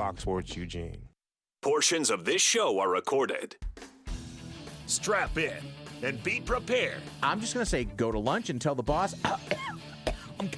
Fox Sports Eugene. Portions of this show are recorded. Strap in and be prepared. I'm just going to say go to lunch and tell the boss, I'm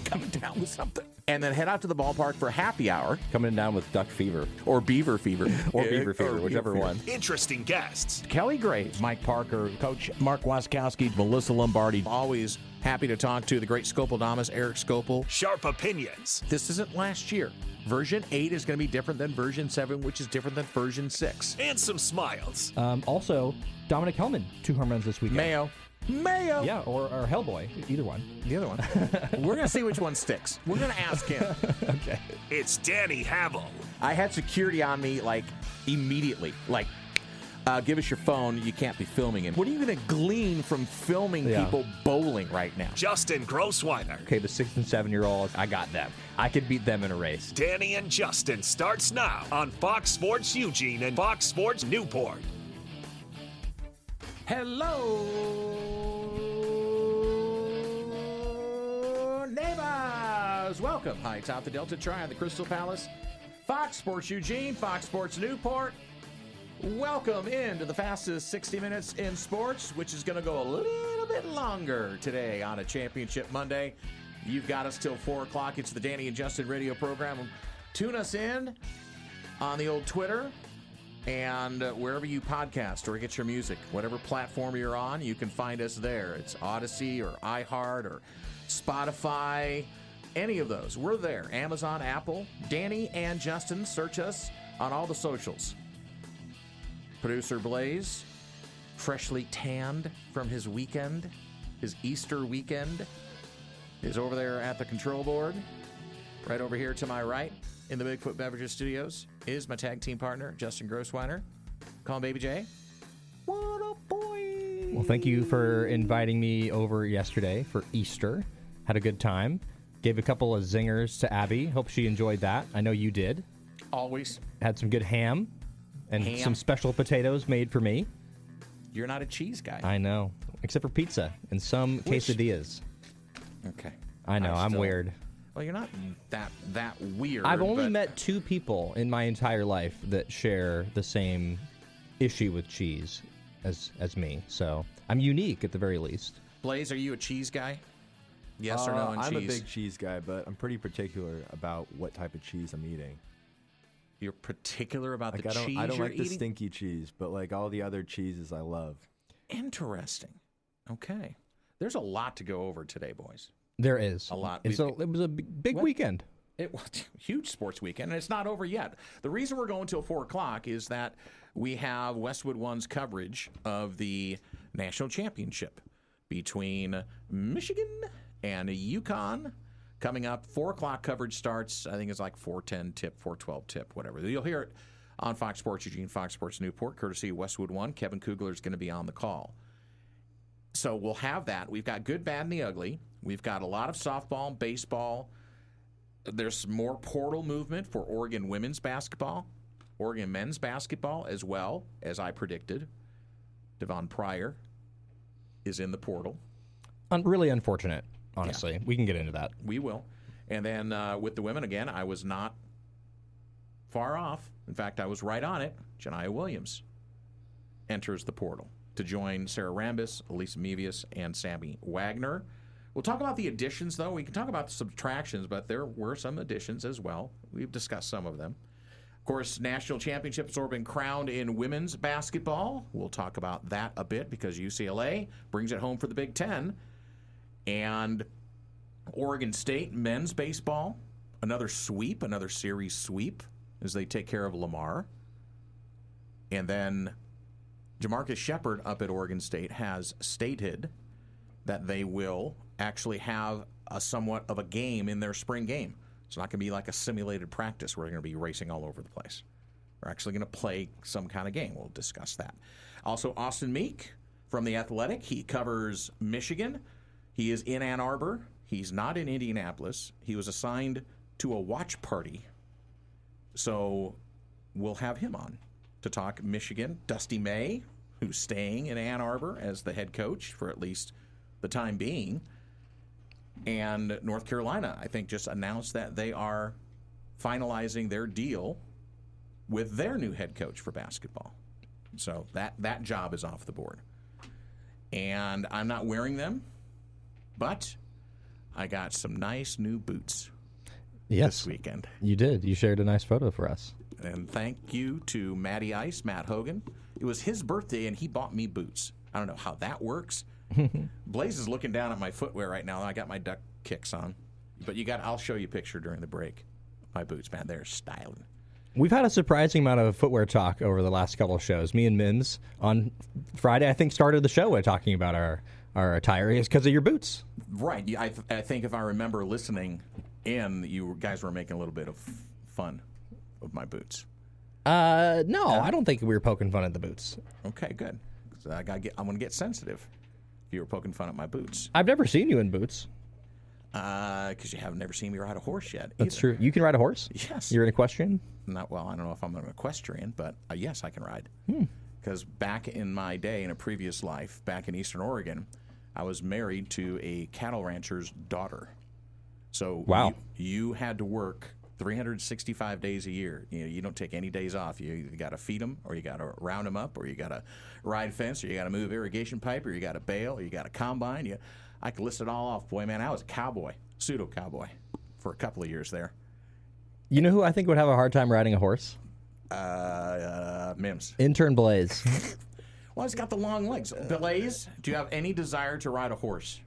coming down with something. And then head out to the ballpark for happy hour. Coming down with duck fever. Or beaver fever. Whichever one. Interesting guests. Kelly Graves, Mike Parker, Coach Mark Waskowski, Melissa Lombardi. Always happy to talk to the great Scopeldamus, Eric Scopel. Sharp opinions. This isn't last year. Version 8 is going to be different than version 7, which is different than version 6. And some smiles. Also, Dominic Hellman, 2 home runs this weekend. Mayo. Yeah, or Hellboy, either one. The other one. We're going to see which one sticks. We're going to ask him. Okay. It's Danny Hamill. I had security on me, immediately. Give us your phone. You can't be filming him. What are you going to glean from filming people bowling right now? Justin Grossweiner. Okay, the 6 and 7-year-olds, I got them. I could beat them in a race. Danny and Justin starts now on Fox Sports Eugene and Fox Sports Newport. Hello, neighbors. Welcome. Hi, top the Delta Triad, the Crystal Palace, Fox Sports Eugene, Fox Sports Newport. Welcome into the fastest 60 minutes in sports, which is going to go a little bit longer today on a championship Monday. You've got us till 4 o'clock. It's the Danny and Justin radio program. Tune us in on the old Twitter and wherever you podcast or get your music. Whatever platform you're on, you can find us there. It's Odyssey or iHeart or Spotify, any of those. We're there. Amazon, Apple. Danny and Justin, search us on all the socials. Producer Blaze, freshly tanned from his weekend, his Easter weekend, is over there at the control board. Right over here to my right in the Bigfoot Beverages Studios is my tag team partner, Justin Grossweiner. Call him Baby J. What up, boy? Well, thank you for inviting me over yesterday for Easter. Had a good time. Gave a couple of zingers to Abby. Hope she enjoyed that. I know you did. Always. Had some good ham. And some special potatoes made for me. You're not a cheese guy. I know. Except for pizza and some quesadillas. Okay. I know. I'm weird. Well, you're not that weird. I've only met 2 people in my entire life that share the same issue with cheese as me. So I'm unique at the very least. Blaze, are you a cheese guy? Yes or no on cheese? I'm a big cheese guy, but I'm pretty particular about what type of cheese I'm eating. You're particular about the cheese I don't you're like eating? the stinky cheese, but all the other cheeses I love. Interesting. Okay. There's a lot to go over today, boys. There is. A lot. So it was a big weekend. It was a huge sports weekend, and it's not over yet. The reason we're going till 4 o'clock is that we have Westwood One's coverage of the national championship between Michigan and UConn. Coming up, 4 o'clock coverage starts. I think it's 4:10 tip, 4:12 tip, whatever. You'll hear it on Fox Sports Eugene, Fox Sports Newport, courtesy of Westwood One. Kevin Kugler is going to be on the call. So we'll have that. We've got good, bad, and the ugly. We've got a lot of softball and baseball. There's more portal movement for Oregon women's basketball, Oregon men's basketball, as well, as I predicted. Devon Pryor is in the portal. Really unfortunate. Honestly, we can get into that. We will. And then with the women, again, I was not far off. In fact, I was right on it. Janiah Williams enters the portal to join Sarah Rambis, Elisa Mevius, and Sammy Wagner. We'll talk about the additions, though. We can talk about the subtractions, but there were some additions as well. We've discussed some of them. Of course, national championships have been crowned in women's basketball. We'll talk about that a bit because UCLA brings it home for the Big Ten. And Oregon State men's baseball, another sweep, another series sweep as they take care of Lamar. And then Jamarcus Shepard up at Oregon State has stated that they will actually have a somewhat of a game in their spring game. It's not going to be like a simulated practice where they're going to be racing all over the place. They're actually going to play some kind of game. We'll discuss that. Also, Austin Meek from The Athletic. He covers Michigan. He is in Ann Arbor. He's not in Indianapolis. He was assigned to a watch party. So we'll have him on to talk Michigan. Dusty May, who's staying in Ann Arbor as the head coach for at least the time being. And North Carolina, I think, just announced that they are finalizing their deal with their new head coach for basketball. So that job is off the board. And I'm not wearing them, but I got some nice new boots this weekend. You did. You shared a nice photo for us. And thank you to Matty Ice, Matt Hogan. It was his birthday, and he bought me boots. I don't know how that works. Blaze is looking down at my footwear right now. I got my duck kicks on. But I'll show you a picture during the break. My boots, man, they're styling. We've had a surprising amount of footwear talk over the last couple of shows. Me and Mims on Friday, I think, started the show by talking about our attire is because of your boots. Right. I think if I remember listening in, you guys were making a little bit of fun of my boots. No, I don't think we were poking fun at the boots. Okay, good. So I'm going to get sensitive if you were poking fun at my boots. I've never seen you in boots. Because you have never seen me ride a horse yet. That's true. You can ride a horse? Yes. You're an equestrian? Not well. I don't know if I'm an equestrian, but yes, I can ride. Because back in my day, in a previous life, back in Eastern Oregon, I was married to a cattle rancher's daughter. So wow. You had to work 365 days a year. You don't take any days off. You got to feed them, or you got to round them up, or you got to ride fence, or you got to move irrigation pipe, or you got to bale, or you got to combine. I could list it all off. Boy, man, I was a cowboy, pseudo-cowboy, for a couple of years there. You know who I think would have a hard time riding a horse? Mims. Intern Blaze. Well, he's got the long legs. Blaze, do you have any desire to ride a horse?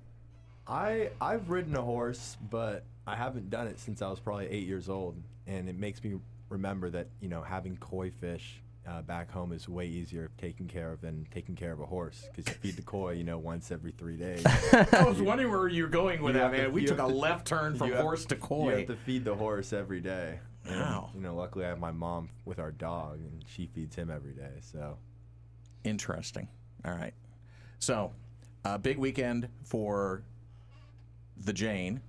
I've ridden a horse, but I haven't done it since I was probably 8 years old, and it makes me remember that having koi fish back home is way easier taking care of than taking care of a horse, because you feed the koi once every 3 days. I was wondering where you were going with that, man. We took a left turn from horse to koi. You have to feed the horse every day. Wow. And, luckily I have my mom with our dog, and she feeds him every day. So interesting. All right. So, big weekend for the Jane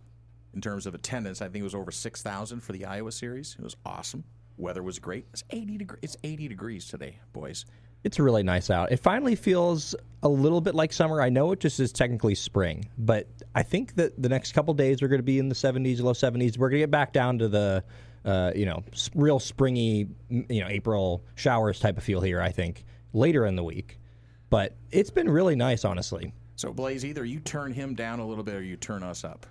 in terms of attendance. I think it was over 6,000 for the Iowa series. It was awesome. Weather was great. It's 80 degrees today, boys. It's really nice out. It finally feels a little bit like summer. I know it just is technically spring, but I think that the next couple days are going to be in the 70s, low 70s. We're going to get back down to the, real springy, April showers type of feel here, I think, later in the week. But it's been really nice, honestly. So, Blaze, either you turn him down a little bit or you turn us up.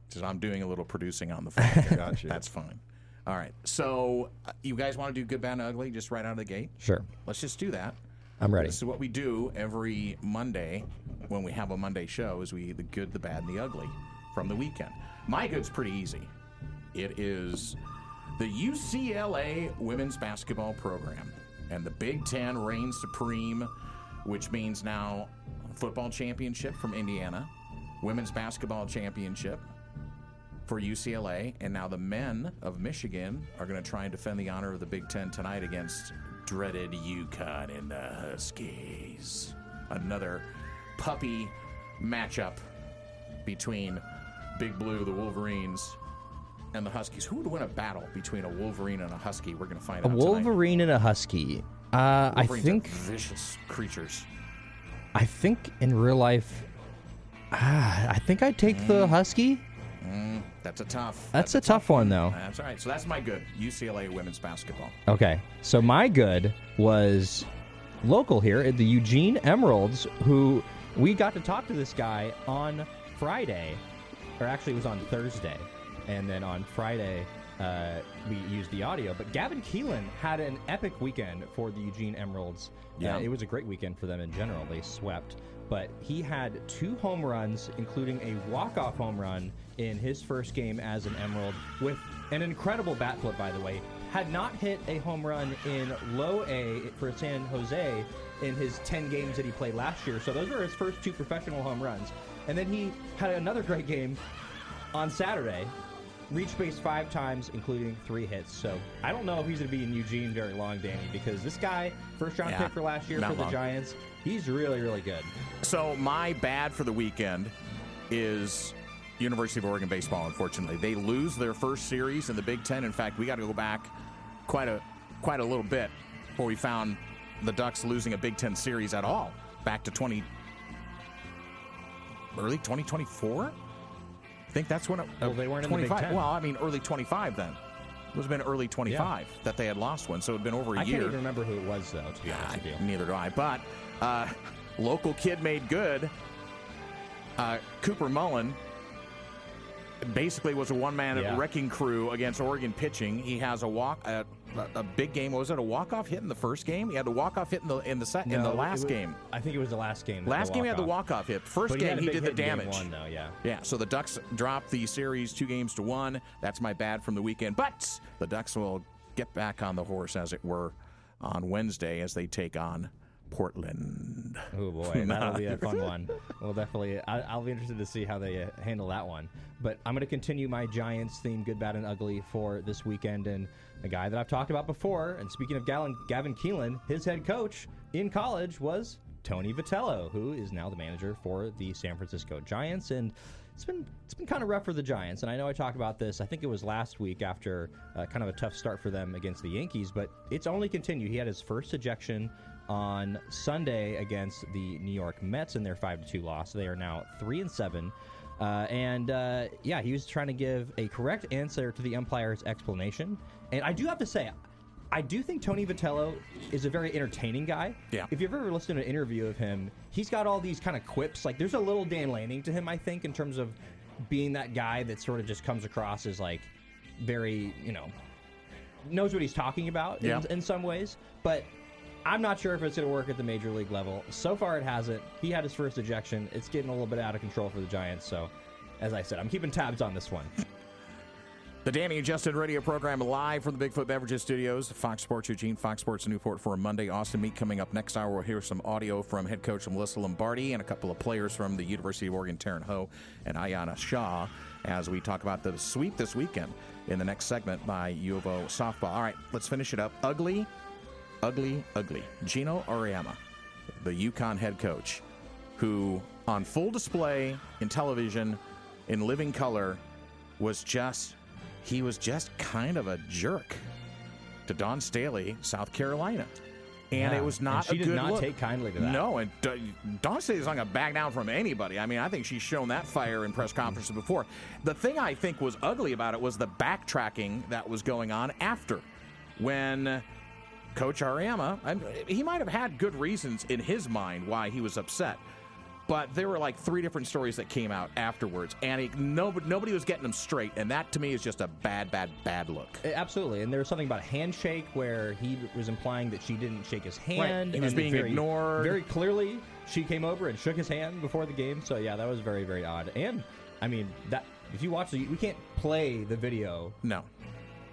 Because I'm doing a little producing on the phone. Gotcha. That's fine. All right. So, you guys want to do good, bad, and ugly just right out of the gate? Sure. Let's just do that. I'm ready. This is what we do every Monday when we have a Monday show, is the good, the bad, and the ugly from the weekend. My good's pretty easy. It is the UCLA women's basketball program. And the Big Ten reigns supreme, which means now football championship from Indiana, women's basketball championship for UCLA, and now the men of Michigan are going to try and defend the honor of the Big Ten tonight against dreaded UConn and the Huskies. Another puppy matchup between Big Blue, the Wolverines, and the Huskies. Who would win a battle between a Wolverine and a Husky? We're going to find out tonight. A Wolverine and a Husky. I think are vicious creatures. I think in real life, I think I'd take the Husky. That's a tough. That's a tough one, though. That's all right. So that's my good. UCLA women's basketball. Okay. So my good was local here at the Eugene Emeralds, who we got to talk to this guy on Friday, or actually it was on Thursday. And then on Friday, we used the audio. But Gavin Keelan had an epic weekend for the Eugene Emeralds. Yeah. It was a great weekend for them in general. They swept. But he had 2 home runs, including a walk-off home run in his first game as an Emerald, with an incredible bat flip, by the way. Had not hit a home run in low A for San Jose in his 10 games that he played last year. So those were his first 2 professional home runs. And then he had another great game on Saturday. Reached base 5 times, including 3 hits. So I don't know if he's going to be in Eugene very long, Danny, because this guy, first-round pick for last year for the Giants, he's really, really good. So my bad for the weekend is University of Oregon baseball, unfortunately. They lose their first series in the Big Ten. In fact, we got to go back quite a little bit before we found the Ducks losing a Big Ten series at all. Back to early 2024? think that's when it. They weren't in the Big 25. Ten. Well, I mean, early 25 then. It was been early 25 that they had lost one, so it had been over a year. I can't even remember who it was, though, to be honest with you. Neither do I. But local kid made good. Cooper Mullen basically was a one-man wrecking crew against Oregon pitching. He has a big game. Was it a walk-off hit in the first game? He had the walk-off hit in the last game. I think it was the last game. Last game he had the walk-off hit. First game he did the damage. Game 1, though, Yeah, so the Ducks dropped the series 2-1. That's my bad from the weekend. But the Ducks will get back on the horse, as it were, on Wednesday as they take on Portland. Oh boy, that'll be a fun one. Well, definitely, I'll be interested to see how they handle that one. But I'm going to continue my Giants theme, good, bad, and ugly, for this weekend. And a guy that I've talked about before, and speaking of Gavin Keelan, his head coach in college was Tony Vitello, who is now the manager for the San Francisco Giants. And it's been kind of rough for the Giants. And I know I talked about this, I think it was last week after kind of a tough start for them against the Yankees, but it's only continued. He had his first ejection on Sunday against the New York Mets in their 5-2 loss. They are now 3-7. He was trying to give a correct answer to the umpire's explanation. And I do have to say, I do think Tony Vitello is a very entertaining guy. Yeah. If you've ever listened to an interview of him, he's got all these kind of quips. Like, there's a little Dan Lanning to him, I think, in terms of being that guy that sort of just comes across as, like, very, knows what he's talking about in some ways. But I'm not sure if it's going to work at the major league level. So far, it hasn't. He had his first ejection. It's getting a little bit out of control for the Giants. So, as I said, I'm keeping tabs on this one. The Danny and Justin radio program live from the Bigfoot Beverages Studios, Fox Sports Eugene, Fox Sports Newport for a Monday Austin meet. Coming up next hour, we'll hear some audio from head coach Melissa Lombardi and a couple of players from the University of Oregon, Taryn Ho and Ayanna Shaw, as we talk about the sweep this weekend in the next segment by U of O softball. All right, let's finish it up. Ugly. Gino Auriemma, the UConn head coach, who on full display in television in living color was just kind of a jerk to Dawn Staley, South Carolina. And it was not a good look. She did not take kindly to that. No, and Dawn Staley's not going to back down from anybody. I mean, I think she's shown that fire in press conferences before. The thing I think was ugly about it was the backtracking that was going on after, when Coach Auriemma, he might have had good reasons in his mind why he was upset, but there were like 3 different stories that came out afterwards, and nobody was getting them straight, and that to me is just a bad look. Absolutely, and there was something about a handshake where he was implying that she didn't shake his hand. Right. He was being ignored. Very clearly, she came over and shook his hand before the game, so yeah, that was very, very odd. And, I mean, that if you watch we can't play the video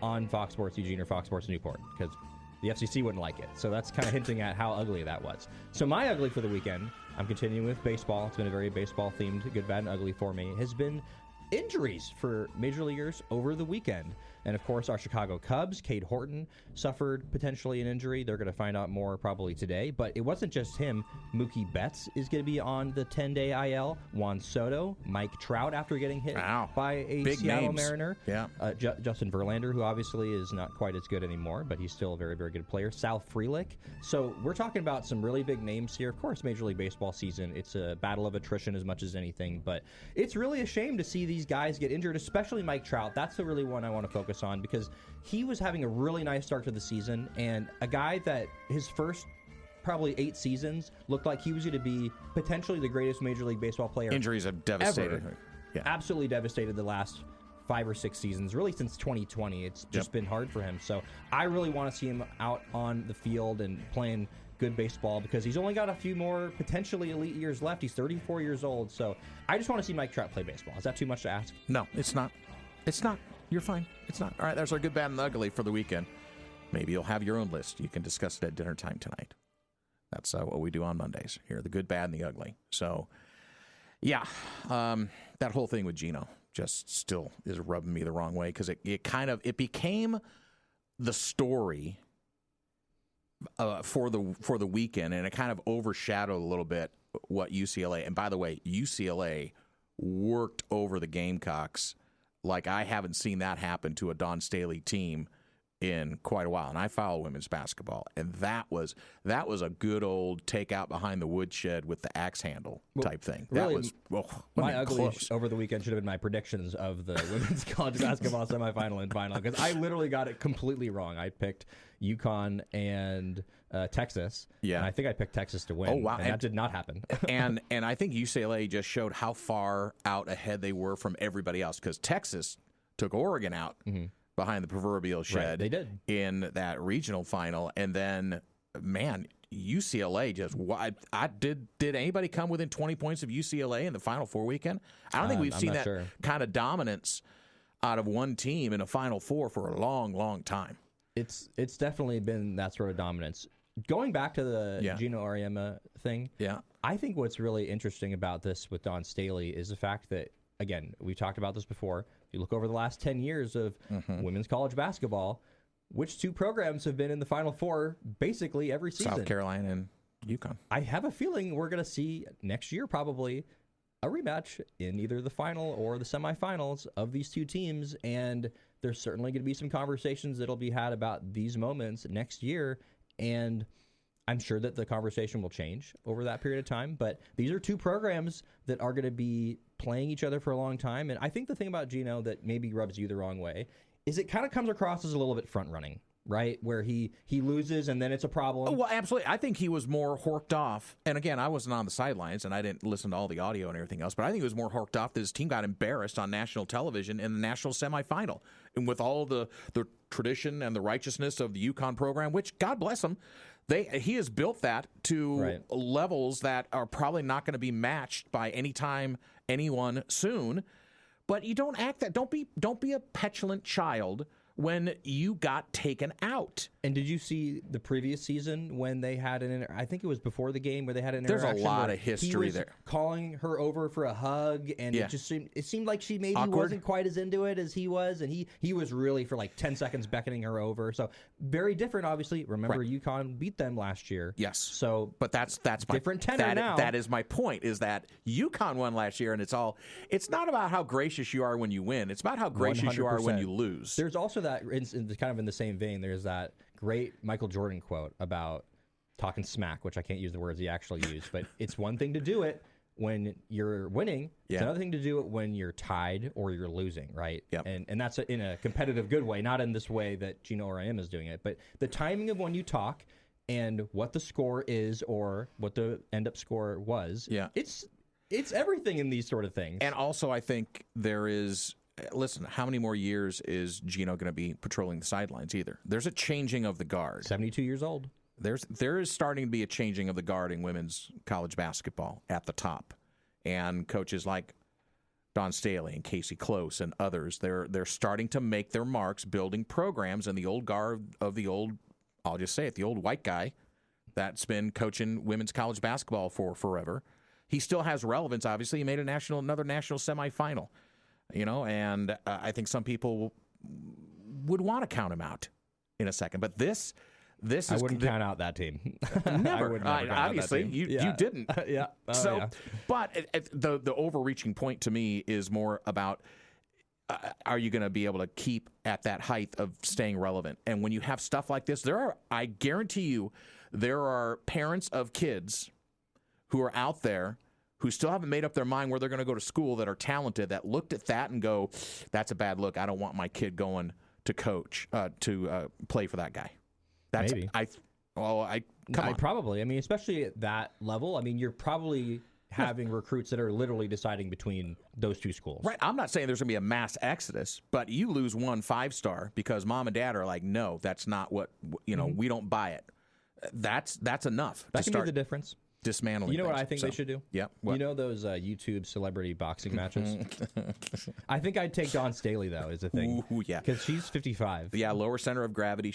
on Fox Sports Eugene or Fox Sports Newport, because the FCC wouldn't like it. So that's kind of hinting at how ugly that was. So my ugly for the weekend, I'm continuing with baseball. It's been a very baseball-themed good, bad, and ugly for me, has been injuries for major leaguers over the weekend. And, of course, our Chicago Cubs, Cade Horton, suffered potentially an injury. They're going to find out more probably today. But it wasn't just him. Mookie Betts is going to be on the 10-day IL. Juan Soto, Mike Trout after getting hit by a Big Seattle names. Mariner. Yeah. Justin Verlander, who obviously is not quite as good anymore, but he's still a very, very good player. Sal Frelick. So we're talking about some really big names here. Of course, Major League Baseball season, it's a battle of attrition as much as anything. But it's really a shame to see these guys get injured, especially Mike Trout. That's the really one I want to focus on, because he was having a really nice start to the season, and a guy that his first probably 8 seasons looked like he was going to be potentially the greatest Major League Baseball player. Injuries have devastated ever. her. Yeah. Absolutely devastated the last 5 or 6 seasons, really since 2020. It's just been hard for him. So I really want to see him out on the field and playing good baseball, because he's only got a few more potentially elite years left. He's 34 years old. So I just want to see Mike Trout play baseball. Is that too much to ask? No, it's not. It's not. You're fine. It's not. All right, there's our good, bad, and ugly for the weekend. Maybe you'll have your own list. You can discuss it at dinner time tonight. That's what we do on Mondays here, the good, bad, and the ugly. So, yeah, that whole thing with Gino just still is rubbing me the wrong way, because it became the story for the weekend, and it kind of overshadowed a little bit what UCLA. And by the way, UCLA worked over the Gamecocks like I haven't seen that happen to a Dawn Staley team in quite a while, and I follow women's basketball, and that was a good old take out behind the woodshed with the axe handle type thing. Really, that was my ugly over the weekend should have been my predictions of the women's college basketball semifinal and final, because I literally got it completely wrong. I picked UConn and Texas. Yeah, and I think I picked Texas to win. Oh wow, and that did not happen. and I think UCLA just showed how far out ahead they were from everybody else, because Texas took Oregon out behind the proverbial shed. Right, they did in that regional final, and then man, UCLA just did anybody come within 20 points of UCLA in the Final Four weekend? I don't think we've seen that kind of dominance out of one team in a Final Four for a long, long time. It's definitely been that sort of dominance. Going back to the Gino Auriemma thing, I think what's really interesting about this with Dawn Staley is the fact that, again, we've talked about this before. If you look over the last 10 years of women's college basketball, which two programs have been in the Final Four basically every season? South Carolina and UConn. I have a feeling we're going to see next year probably a rematch in either the final or the semifinals of these two teams, and there's certainly going to be some conversations that'll be had about these moments next year, and I'm sure that the conversation will change over that period of time, but these are two programs that are going to be playing each other for a long time, and I think the thing about Gino that maybe rubs you the wrong way is it kind of comes across as a little bit front-running, right? Where he loses and then it's a problem. Oh, well, absolutely. I think he was more horked off. And again, I wasn't on the sidelines and I didn't listen to all the audio and everything else, but I think he was more horked off that his team got embarrassed on national television in the national semifinal. And with all the tradition and the righteousness of the UConn program, which, God bless him, he has built that to levels that are probably not going to be matched by anyone soon. But you don't act that. Don't be a petulant child when you got taken out. And did you see the previous season when they had I think it was before the game where they had an interaction? There's a lot of history he was there. Calling her over for a hug, and it seemed like she maybe Awkward. wasn't quite as into it as he was, and he was really for like 10 seconds beckoning her over. So very different, obviously. Remember, UConn beat them last year. Yes. So, but that's different tenor now. That is my point. Is that UConn won last year, and it's not about how gracious you are when you win. It's about how gracious 100%. You are when you lose. There's also that kind of in the same vein. There's that great Michael Jordan quote about talking smack, which I can't use the words he actually used, but it's one thing to do it when you're winning. It's another thing to do it when you're tied or you're losing, right? Yep. And that's in a competitive good way, not in this way that Gino Auriemma is doing it, but the timing of when you talk and what the score is or what the end-up score was, it's everything in these sort of things. And also I think there is... Listen, how many more years is Gino going to be patrolling the sidelines either? There's a changing of the guard. 72 years old. There is starting to be a changing of the guard in women's college basketball at the top. And coaches like Dawn Staley and Casey Close and others, they're starting to make their marks building programs, and the old guard of the old, I'll just say it, the old white guy that's been coaching women's college basketball for forever. He still has relevance, obviously. He made another national semifinal. And I think some people would want to count him out in a second. But this is... I wouldn't count out that team. Never. Obviously, you didn't. Yeah. But the overreaching point to me is more about, are you going to be able to keep at that height of staying relevant? And when you have stuff like this, I guarantee you, there are parents of kids who are out there who still haven't made up their mind where they're going to go to school that are talented, that looked at that and go, that's a bad look. I don't want my kid going to coach, to play for that guy. Maybe. Probably. I mean, especially at that level. I mean, you're probably having recruits that are literally deciding between those two schools. Right. I'm not saying there's going to be a mass exodus, but you lose one 5-star because mom and dad are like, no, that's not what, we don't buy it. That's enough. That can be the difference. Dismantling. You know what I think they should do? Yeah. You know those YouTube celebrity boxing matches? I think I'd take Dawn Staley, though, is the thing. Ooh, yeah. Because she's 55. Yeah, lower center of gravity.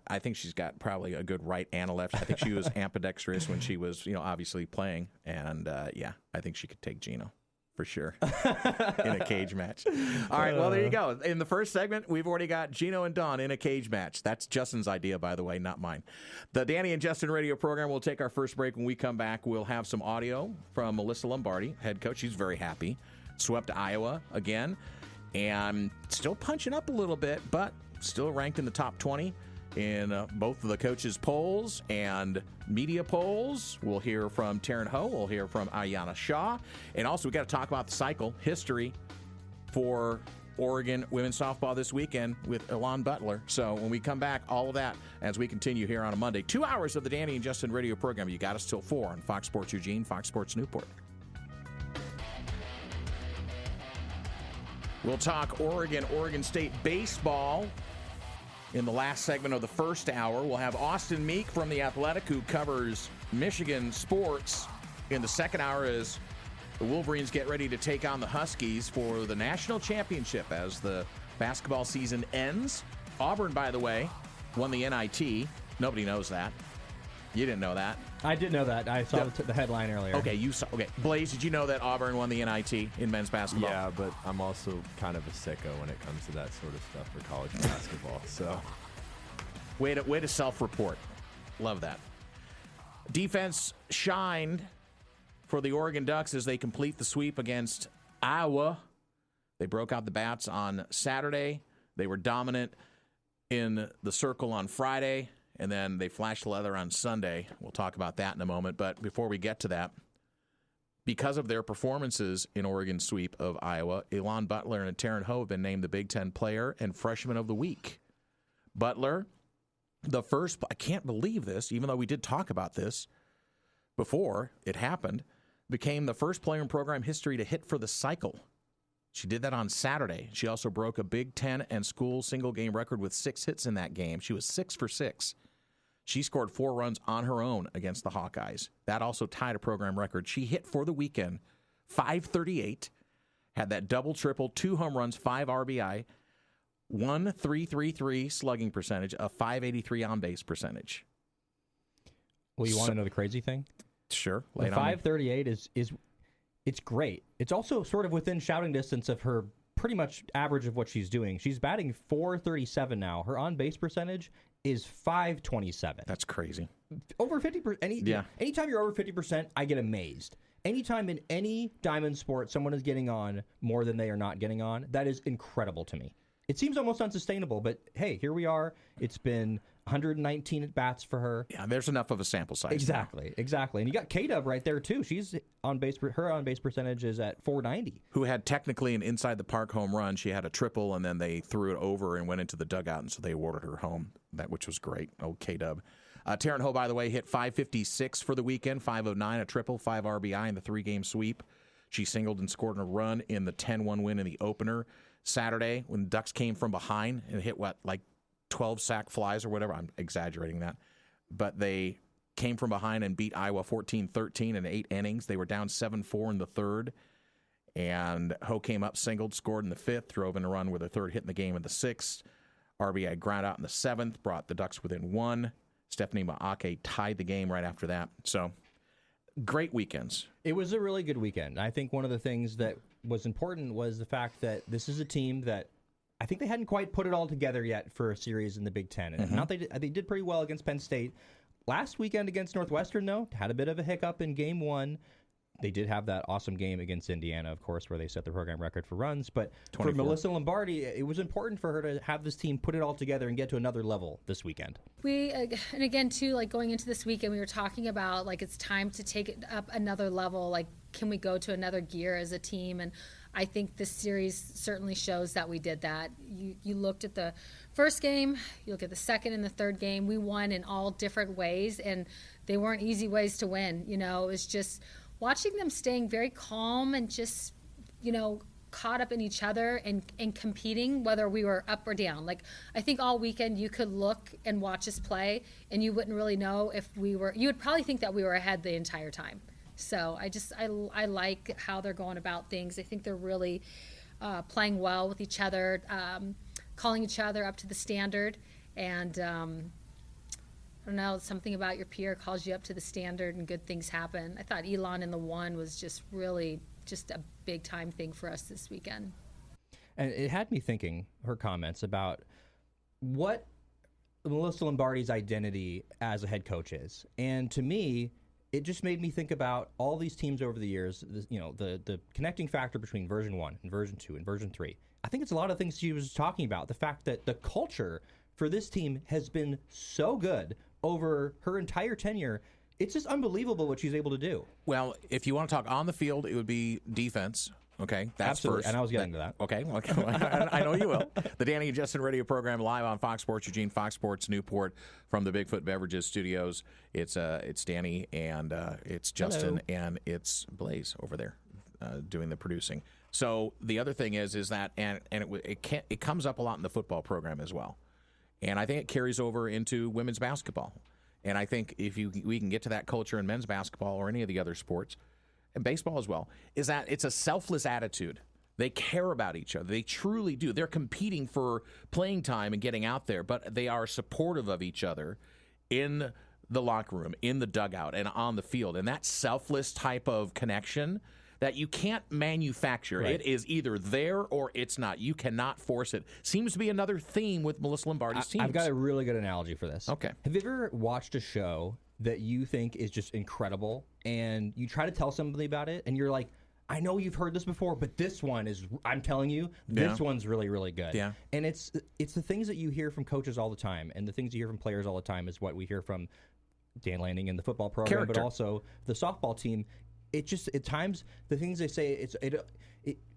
I think she's got probably a good right and a left. I think she was ambidextrous when she was, obviously playing. And, I think she could take Gino. For sure, in a cage match. All right, well, there you go. In the first segment, we've already got Gino and Dawn in a cage match. That's Justin's idea, by the way, not mine. The Danny and Justin radio program will take our first break. When we come back, we'll have some audio from Melissa Lombardi, head coach. She's very happy. Swept Iowa again, and still punching up a little bit, but still ranked in the top 20 in both of the coaches' polls and media polls. We'll hear from Taryn Ho. We'll hear from Ayanna Shaw. And also, we got to talk about the cycle history for Oregon women's softball this weekend with Elon Butler. So when we come back, all of that as we continue here on a Monday. 2 hours of the Danny and Justin radio program. You got us till 4 on Fox Sports Eugene, Fox Sports Newport. We'll talk Oregon State baseball in the last segment of the first hour. We'll have Austin Meek from The Athletic, who covers Michigan sports, in the second hour as the Wolverines get ready to take on the Huskies for the national championship as the basketball season ends. Auburn, by the way, won the NIT. Nobody knows that. You didn't know that. I did know that. I saw the headline earlier. Okay, you saw. Okay, Blaze, did you know that Auburn won the NIT in men's basketball? Yeah, but I'm also kind of a sicko when it comes to that sort of stuff for college basketball. So, way to self-report. Love that. Defense shined for the Oregon Ducks as they complete the sweep against Iowa. They broke out the bats on Saturday. They were dominant in the circle on Friday. And then they flashed leather on Sunday. We'll talk about that in a moment. But before we get to that, because of their performances in Oregon's sweep of Iowa, Elon Butler and Taryn Ho have been named the Big Ten Player and Freshman of the Week. Butler, the first, I can't believe this, even though we did talk about this before it happened, became the first player in program history to hit for the cycle. She did that on Saturday. She also broke a Big Ten and school single-game record with 6 hits in that game. She was 6 for 6. She scored 4 runs on her own against the Hawkeyes. That also tied a program record. She hit for the weekend 538, had that double-triple, 2 home runs, 5 RBI, 1.333 slugging percentage, a 583 on-base percentage. Well, you want to know the crazy thing? Sure. The 538 is it's great. It's also sort of within shouting distance of her pretty much average of what she's doing. She's batting .437 now. Her on-base percentage is .527. That's crazy. Over 50%. Anytime you're over 50%, I get amazed. Anytime in any diamond sport someone is getting on more than they are not getting on, that is incredible to me. It seems almost unsustainable, but hey, here we are. It's been 119 at-bats for her. Yeah, there's enough of a sample size. Exactly. And you got K-Dub right there, too. She's on base. Her on-base percentage is at .490. Who had technically an inside-the-park home run. She had a triple, and then they threw it over and went into the dugout, and so they awarded her home, which was great. Oh, K-Dub. Taryn Ho, by the way, hit .556 for the weekend, .509, a triple, 5 RBI in the 3-game sweep. She singled and scored a run in the 10-1 win in the opener Saturday when the Ducks came from behind and hit, 12 sack flies or whatever. I'm exaggerating that. But they came from behind and beat Iowa 14-13 in 8 innings. They were down 7-4 in the third. And Ho came up, singled, scored in the 5th, drove in a run with a 3rd hit in the game in the 6th. RBI ground out in the 7th, brought the Ducks within 1. Stephanie Maake tied the game right after that. So, great weekends. It was a really good weekend. I think one of the things that was important was the fact that this is a team that I think they hadn't quite put it all together yet for a series in the Big Ten. And they did pretty well against Penn State. Last weekend against Northwestern, though, had a bit of a hiccup in Game 1. They did have that awesome game against Indiana, of course, where they set the program record for runs. But 24. For Melissa Lombardi, it was important for her to have this team put it all together and get to another level this weekend. And again, too, going into this weekend, we were talking about, it's time to take it up another level. Can we go to another gear as a team? And I think this series certainly shows that we did that. You looked at the first game, you look at the second and the third game. We won in all different ways, and they weren't easy ways to win. It was just watching them staying very calm and just, caught up in each other and competing, whether we were up or down. I think all weekend you could look and watch us play, and you wouldn't really know if you would probably think that we were ahead the entire time. So I like how they're going about things. I think they're really playing well with each other, calling each other up to the standard. And I don't know, something about your peer calls you up to the standard and good things happen. I thought Elon in the 1 was just really just a big time thing for us this weekend. And it had me thinking, her comments, about what Melissa Lombardi's identity as a head coach is. And to me, it just made me think about all these teams over the years, the connecting factor between version 1 and version 2 and version 3. I think it's a lot of things she was talking about. The fact that the culture for this team has been so good over her entire tenure. It's just unbelievable what she's able to do. Well, if you want to talk on the field, it would be defense. Okay, that's Absolutely, first. and I was getting to that. Okay, I know you will. The Danny and Justin radio program live on Fox Sports Eugene, Fox Sports Newport from the Bigfoot Beverages studios. It's Danny and it's Justin and it's Blaze over there doing the producing. So the other thing is that it comes up a lot in the football program as well, and I think it carries over into women's basketball. And I think if we can get to that culture in men's basketball or any of the other sports, and baseball as well, is that it's a selfless attitude. They care about each other. They truly do. They're competing for playing time and getting out there, but they are supportive of each other in the locker room, in the dugout, and on the field. And that selfless type of connection that you can't manufacture. Right. It is either there or it's not. You cannot force it. Seems to be another theme with Melissa Lombardi's teams. I've got a really good analogy for this. Okay. Have you ever watched a show that you think is just incredible and you try to tell somebody about it and you're like, I know you've heard this before, but this one is, I'm telling you, this one's really, really good. Yeah. And it's the things that you hear from coaches all the time and the things you hear from players all the time is what we hear from Dan Lanning in the football program, but also the softball team. It just, at times, the things they say,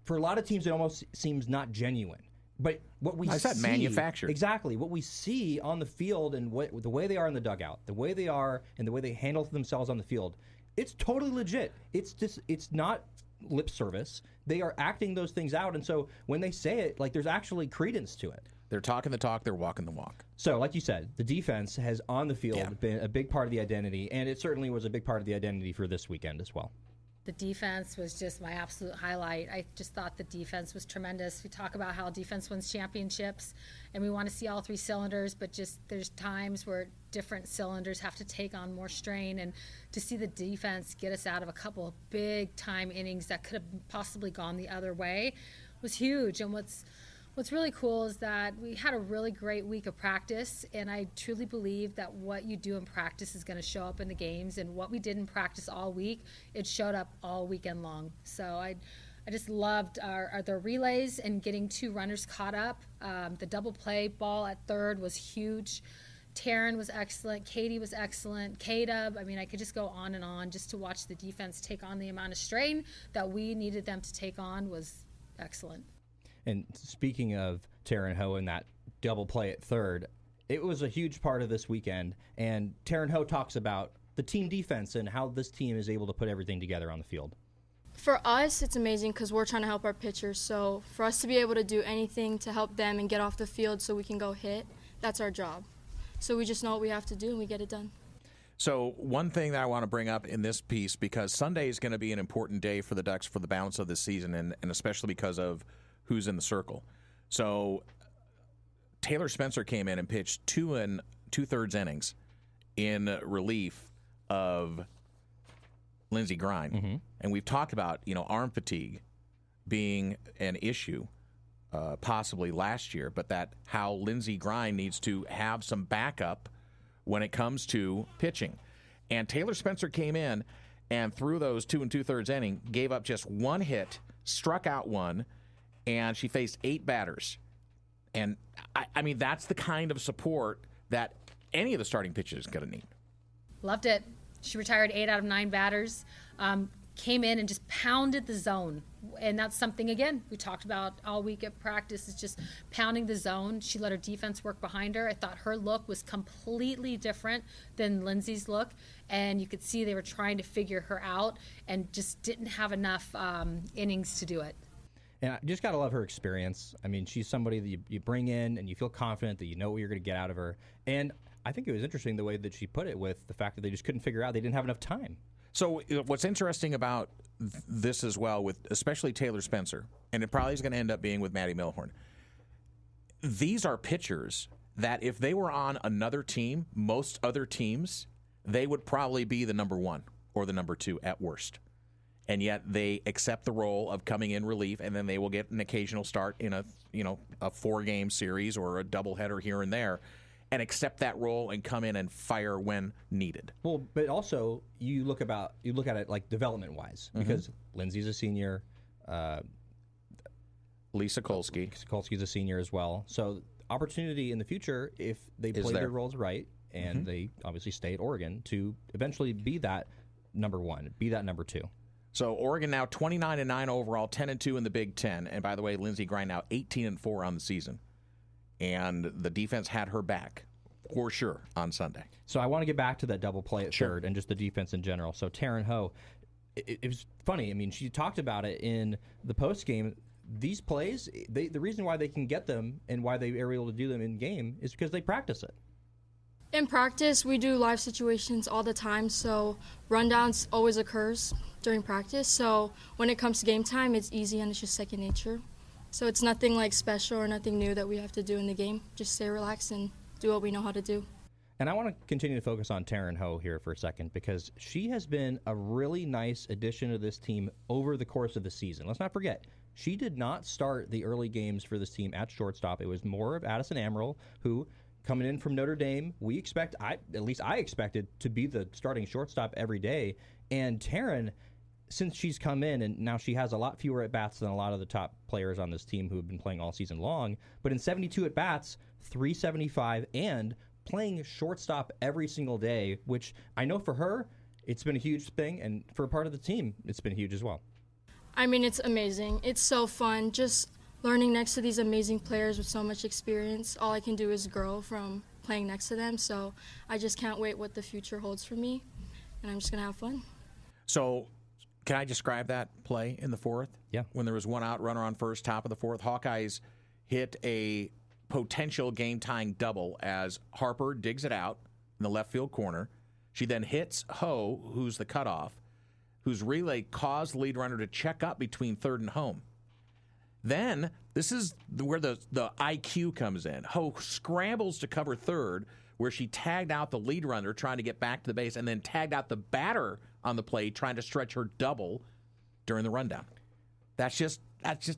for a lot of teams, it almost seems not genuine. But what we see, manufactured. Exactly. What we see on the field and the way they are in the dugout, the way they are and the way they handle themselves on the field, it's totally legit. It's not lip service. They are acting those things out. And so when they say it, like, there's actually credence to it. They're talking the talk, they're walking the walk. So, like you said, the defense has on the field been a big part of the identity, and it certainly was a big part of the identity for this weekend as well. The defense was just my absolute highlight. I just thought the defense was tremendous. We talk about how defense wins championships, and we want to see all three cylinders, but just there's times where different cylinders have to take on more strain, and to see the defense get us out of a couple of big-time innings that could have possibly gone the other way was huge. And What's really cool is that we had a really great week of practice, and I truly believe that what you do in practice is going to show up in the games, and what we did in practice all week, it showed up all weekend long. So I just loved the relays and getting two runners caught up. The double play ball at third was huge. Taryn was excellent. Katie was excellent. K-Dub, I mean, I could just go on and on just to watch the defense take on the amount of strain that we needed them to take on was excellent. And speaking of Taryn Ho and that double play at third, it was a huge part of this weekend. And Taryn Ho talks about the team defense and how this team is able to put everything together on the field. For us, it's amazing because we're trying to help our pitchers. So for us to be able to do anything to help them and get off the field so we can go hit, that's our job. So we just know what we have to do and we get it done. So one thing that I want to bring up in this piece, because Sunday is going to be an important day for the Ducks for the balance of the season, and especially because of who's in the circle. So Taylor Spencer came in and pitched 2 2/3 innings in relief of Lindsey Grine. Mm-hmm. And we've talked about, arm fatigue being an issue possibly last year, but that how Lindsey Grine needs to have some backup when it comes to pitching. And Taylor Spencer came in and through those 2 2/3 inning, gave up just one hit, struck out one, and she faced 8 batters. And, I mean, that's the kind of support that any of the starting pitchers is going to need. Loved it. She retired 8 out of 9 batters, came in and just pounded the zone. And that's something, again, we talked about all week at practice, is just pounding the zone. She let her defense work behind her. I thought her look was completely different than Lindsay's look. And you could see they were trying to figure her out and just didn't have enough innings to do it. And I just got to love her experience. I mean, she's somebody that you bring in and you feel confident that you know what you're going to get out of her. And I think it was interesting the way that she put it with the fact that they just couldn't figure out they didn't have enough time. So what's interesting about this as well, with especially Taylor Spencer, and it probably is going to end up being with Maddie Milhorn, these are pitchers that if they were on another team, most other teams, they would probably be the number 1 or the number 2 at worst. And yet they accept the role of coming in relief, and then they will get an occasional start in a 4-game series or a doubleheader here and there, and accept that role and come in and fire when needed. Well, but also you look at it like development wise, because Lindsay's a senior, Lisa Kolsky. Kolsky's a senior as well. So opportunity in the future, if they play their roles right, and they obviously stay at Oregon, to eventually be that number one, be that number two. So Oregon now 29-9 overall, 10-2 in the Big Ten. And by the way, Lindsey Grind now 18-4 on the season. And the defense had her back for sure on Sunday. So I want to get back to that double play at third and just the defense in general. So Taryn Ho, it was funny. I mean, she talked about it in the post game. These plays, the reason why they can get them and why they are able to do them in game is because they practice it. In practice, we do live situations all the time, so rundowns always occurs during practice. So when it comes to game time, it's easy and it's just second nature. So it's nothing like special or nothing new that we have to do in the game. Just stay relaxed and do what we know how to do. And I want to continue to focus on Taryn Ho here for a second because she has been a really nice addition to this team over the course of the season. Let's not forget, she did not start the early games for this team at shortstop. It was more of Addison Amaral, who, coming in from Notre Dame, at least I expected to be the starting shortstop every day. And Taryn, since she's come in, and now she has a lot fewer at-bats than a lot of the top players on this team who have been playing all season long, but in 72 at-bats, 375, and playing shortstop every single day, which I know for her, it's been a huge thing, and for a part of the team, it's been huge as well. I mean, it's amazing. It's so fun. Just learning next to these amazing players with so much experience. All I can do is grow from playing next to them, so I just can't wait what the future holds for me, and I'm just going to have fun. So can I describe that play in the fourth? Yeah. When there was one out, runner on first, top of the fourth, Hawkeyes hit a potential game-tying double as Harper digs it out in the left field corner. She then hits Ho, who's the cutoff, whose relay caused the lead runner to check up between third and home. Then, this is where the IQ comes in. Ho scrambles to cover third, where she tagged out the lead runner trying to get back to the base, and then tagged out the batter on the plate trying to stretch her double during the rundown. That's just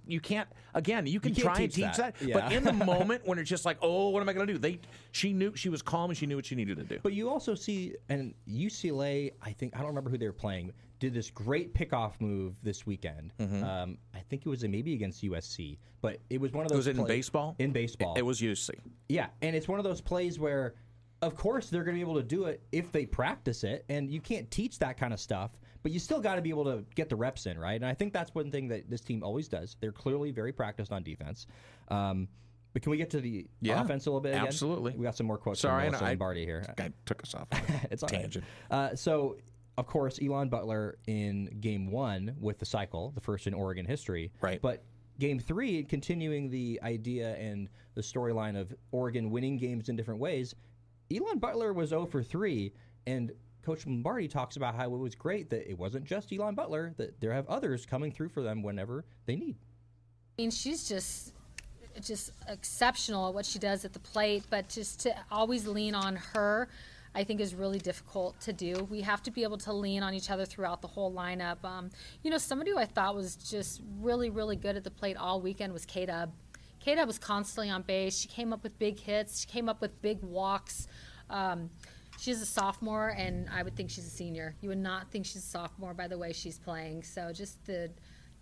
you can't, again, you can try and teach that. Yeah. But in the moment when it's just like, oh, what am I going to do? She knew, she was calm and she knew what she needed to do. But you also see, and UCLA, I don't remember who they were playing, did this great pickoff move this weekend. I think it was maybe against USC, but it was one of those. Was it in baseball? In baseball. It was USC. Yeah, and it's one of those plays where, of course, they're going to be able to do it if they practice it, and you can't teach that kind of stuff, but you still got to be able to get the reps in, right? And I think that's one thing that this team always does. They're clearly very practiced on defense. But can we get to the offense a little bit again? Absolutely. We got some more quotes Sorry, from Lombardi here. I took us off. It's all tangent. Right. So, of course, Elon Butler in Game 1 with the cycle, the first in Oregon history. Right. But Game 3, continuing the idea and the storyline of Oregon winning games in different ways, Elon Butler was 0 for 3, and Coach Lombardi talks about how it was great that it wasn't just Elon Butler, that there have others coming through for them whenever they need. I mean, she's just exceptional at what she does at the plate, but just to always lean on her, I think is really difficult to do. We have to be able to lean on each other throughout the whole lineup. Somebody who I thought was just really, really good at the plate all weekend was K-Dub. K-Dub was constantly on base. She came up with big hits. She came up with big walks. She's a sophomore, and I would think she's a senior. You would not think she's a sophomore by the way she's playing. So just the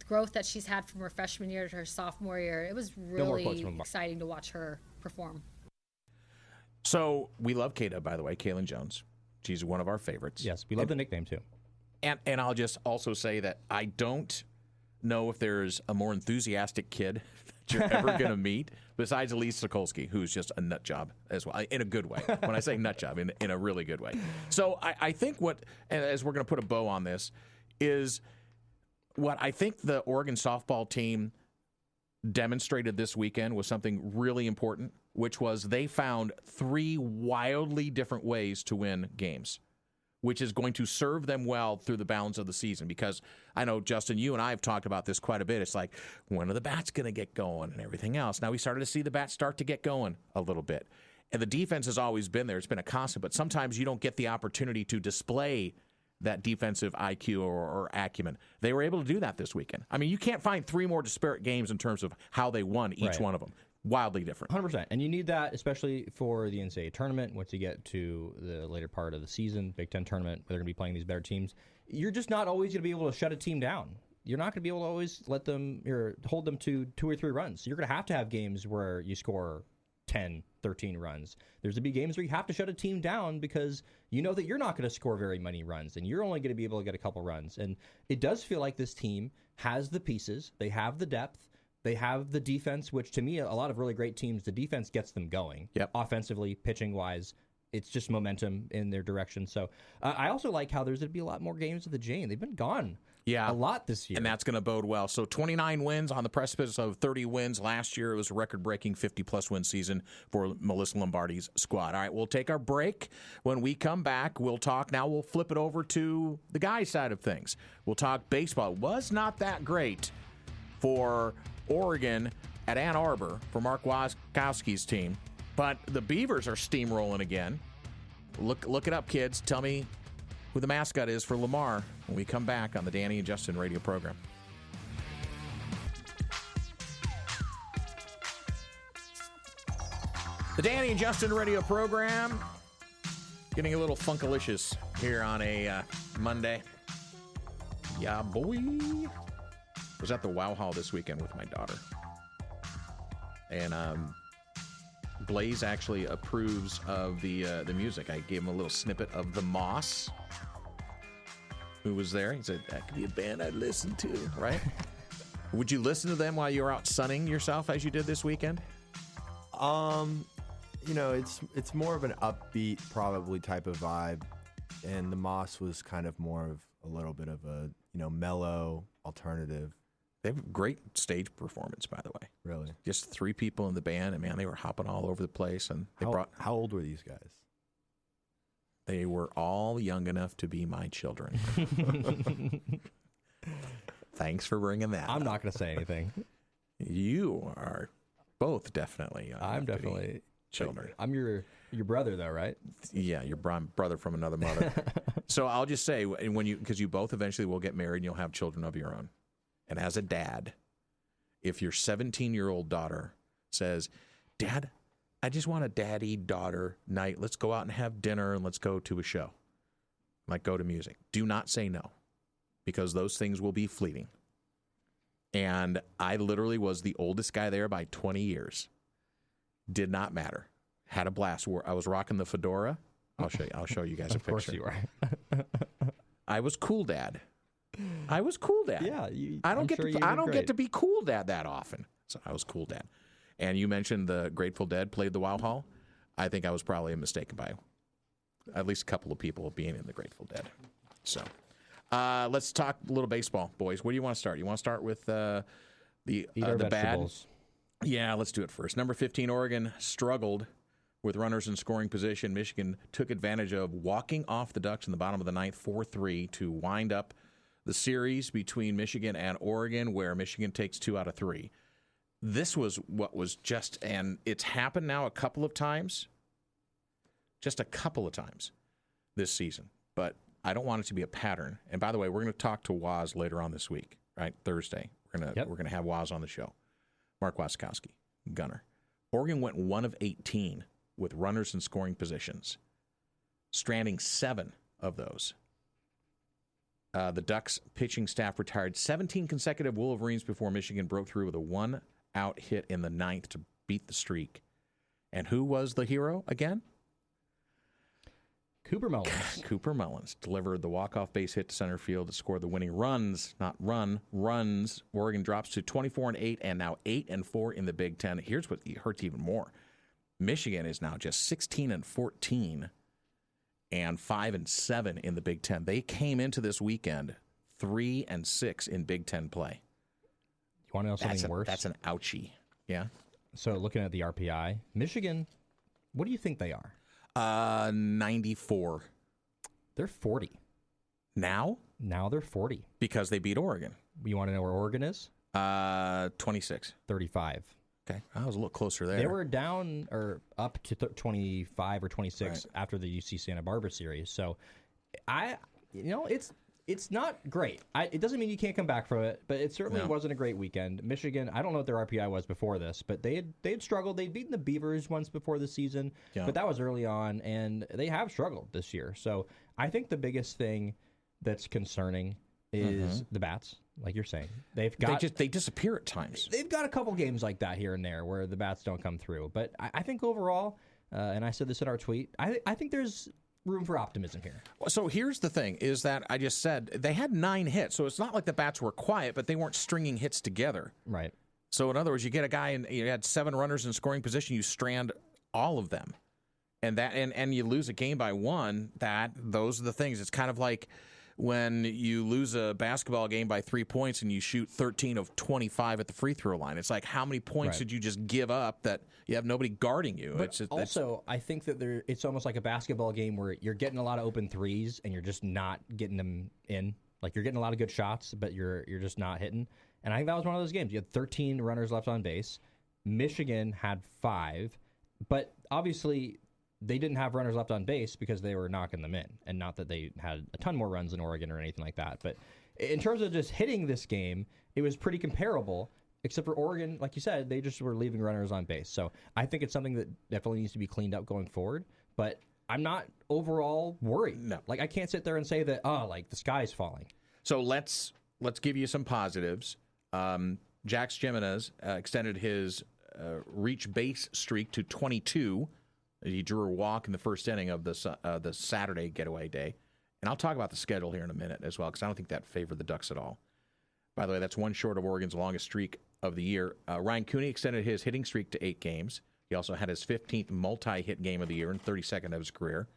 growth that she's had from her freshman year to her sophomore year, it was really exciting to watch her perform. So we love Kata, by the way, Kaylin Jones. She's one of our favorites. Yes, we love the nickname too. And I'll just also say that I don't know if there's a more enthusiastic kid that you're ever going to meet besides Elise Sokolsky, who's just a nut job as well, in a good way. When I say nut job, in a really good way. So I think as we're going to put a bow on this, is what I think the Oregon softball team demonstrated this weekend was something really important, which was they found 3 wildly different ways to win games, which is going to serve them well through the balance of the season. Because I know, Justin, you and I have talked about this quite a bit. It's like, when are the bats going to get going and everything else? Now we started to see the bats start to get going a little bit. And the defense has always been there. It's been a constant. But sometimes you don't get the opportunity to display that defensive IQ or acumen. They were able to do that this weekend. I mean, you can't find 3 more disparate games in terms of how they won each one of them. Wildly different. 100%. And you need that, especially for the NCAA tournament, once you get to the later part of the season, Big Ten tournament, where they're going to be playing these better teams. You're just not always going to be able to shut a team down. you're not going to be able to always let them or hold them to 2 or 3 runs. You're going to have games where you score 10, 13 runs. There's going to be games where you have to shut a team down because you know that you're not going to score very many runs and you're only going to be able to get a couple runs. And it does feel like this team has the pieces. They have the depth. They have the defense, which to me, a lot of really great teams, the defense gets them going. Yep. Offensively, pitching-wise, it's just momentum in their direction. So I also like how there's going to be a lot more games of the Jane. They've been gone a lot this year. And that's going to bode well. So 29 wins on the precipice of 30 wins. Last year, it was a record-breaking 50-plus win season for Melissa Lombardi's squad. All right, we'll take our break. When we come back, we'll talk. Now we'll flip it over to the guys' side of things. We'll talk baseball. It was not that great for Oregon at Ann Arbor for Mark Waskowski's team. But the Beavers are steamrolling again. Look it up, kids. Tell me who the mascot is for Lamar when we come back on the Danny and Justin radio program. The Danny and Justin radio program. Getting a little funkalicious here on a Monday. Yeah, boy. I was at the Wow Hall this weekend with my daughter. And Blaze actually approves of the music. I gave him a little snippet of The Moss, who was there. He said, that could be a band I'd listen to, right? Would you listen to them while you were out sunning yourself as you did this weekend? You know, it's more of an upbeat, probably type of vibe. And The Moss was kind of more of a little bit of a, mellow alternative. They have a great stage performance, by the way. Really? Just 3 people in the band, and man, they were hopping all over the place. And they how old were these guys? They were all young enough to be my children. Thanks for bringing that I'm up. not going to say anything. You are both definitely young. I'm definitely children. I'm your brother, though, right? Yeah, your brother from another mother. So I'll just say, because you both eventually will get married and you'll have children of your own. And as a dad, if your 17-year-old daughter says, Dad, I just want a daddy-daughter night. Let's go out and have dinner and let's go to a show. Like go to music. Do not say no, because those things will be fleeting. And I literally was the oldest guy there by 20 years. Did not matter. Had a blast. I was rocking the fedora. I'll show you guys a picture. Of course you are. I was cool dad. I was cool dad. Yeah, I don't get to be cool dad that often. So I was cool dad. And you mentioned the Grateful Dead played the Wow Hall. I think I was probably mistaken by at least a couple of people being in the Grateful Dead. So let's talk a little baseball, boys. Where do you want to start? You want to start with the bad? Yeah, let's do it first. Number 15, Oregon struggled with runners in scoring position. Michigan took advantage of walking off the Ducks in the bottom of the ninth, 4-3, to wind up the series between Michigan and Oregon, where Michigan takes 2 out of 3. This was what was just, and it's happened now a couple of times, just a couple of times this season. But I don't want it to be a pattern. And by the way, we're going to talk to Waz later on this week, right? Thursday. We're going to have Waz on the show. Mark Waskowski, gunner. Oregon went 1 of 18 with runners in scoring positions, stranding 7 of those. The Ducks pitching staff retired 17 consecutive Wolverines before Michigan broke through with a 1-out hit in the ninth to beat the streak. And who was the hero again? Cooper Mullins. Cooper Mullins delivered the walk-off base hit to center field to score the winning runs, not runs. Oregon drops to 24-8 and now 8-4 in the Big Ten. Here's what hurts even more. Michigan is now just 16-14 and 5-7 in the Big Ten. They came into this weekend 3-6 in Big Ten play. You want to know something worse? That's an ouchie. Yeah. So looking at the RPI, Michigan, what do you think they are? 94. They're 40. Now? Now they're 40. Because they beat Oregon. You want to know where Oregon is? 26. 35. Okay. I was a little closer there. They were down or up to 25 or 26 after the UC Santa Barbara series. So it's not great. It doesn't mean you can't come back from it, but it certainly wasn't a great weekend. Michigan, I don't know what their RPI was before this, but they had struggled. They'd beaten the Beavers once before the season, but that was early on, and they have struggled this year. So I think the biggest thing that's concerning is the bats. like you're saying. They disappear at times. They've got a couple games like that here and there where the bats don't come through. But I think overall, and I said this in our tweet, I think there's room for optimism here. So here's the thing, is that I just said they had 9 hits, so it's not like the bats were quiet, but they weren't stringing hits together. Right. So in other words, you get a guy and you had 7 runners in scoring position, you strand all of them. And you lose a game by 1, those are the things. It's kind of like when you lose a basketball game by 3 points and you shoot 13 of 25 at the free throw line. It's like, how many points did you just give up that you have nobody guarding you? But I think that it's almost like a basketball game where you're getting a lot of open threes and you're just not getting them in. Like, you're getting a lot of good shots, but you're just not hitting. And I think that was one of those games. You had 13 runners left on base. Michigan had 5, but obviously they didn't have runners left on base because they were knocking them in, and not that they had a ton more runs than Oregon or anything like that. But in terms of just hitting this game, it was pretty comparable, except for Oregon, like you said, they just were leaving runners on base. So I think it's something that definitely needs to be cleaned up going forward, but I'm not overall worried. No. Like, I can't sit there and say that, the sky's falling. So let's give you some positives. Jax Jimenez extended his reach base streak to 22. He drew a walk in the first inning of the Saturday getaway day. And I'll talk about the schedule here in a minute as well, because I don't think that favored the Ducks at all. By the way, that's 1 short of Oregon's longest streak of the year. Ryan Cooney extended his hitting streak to 8 games. He also had his 15th multi-hit game of the year and 32nd of his career.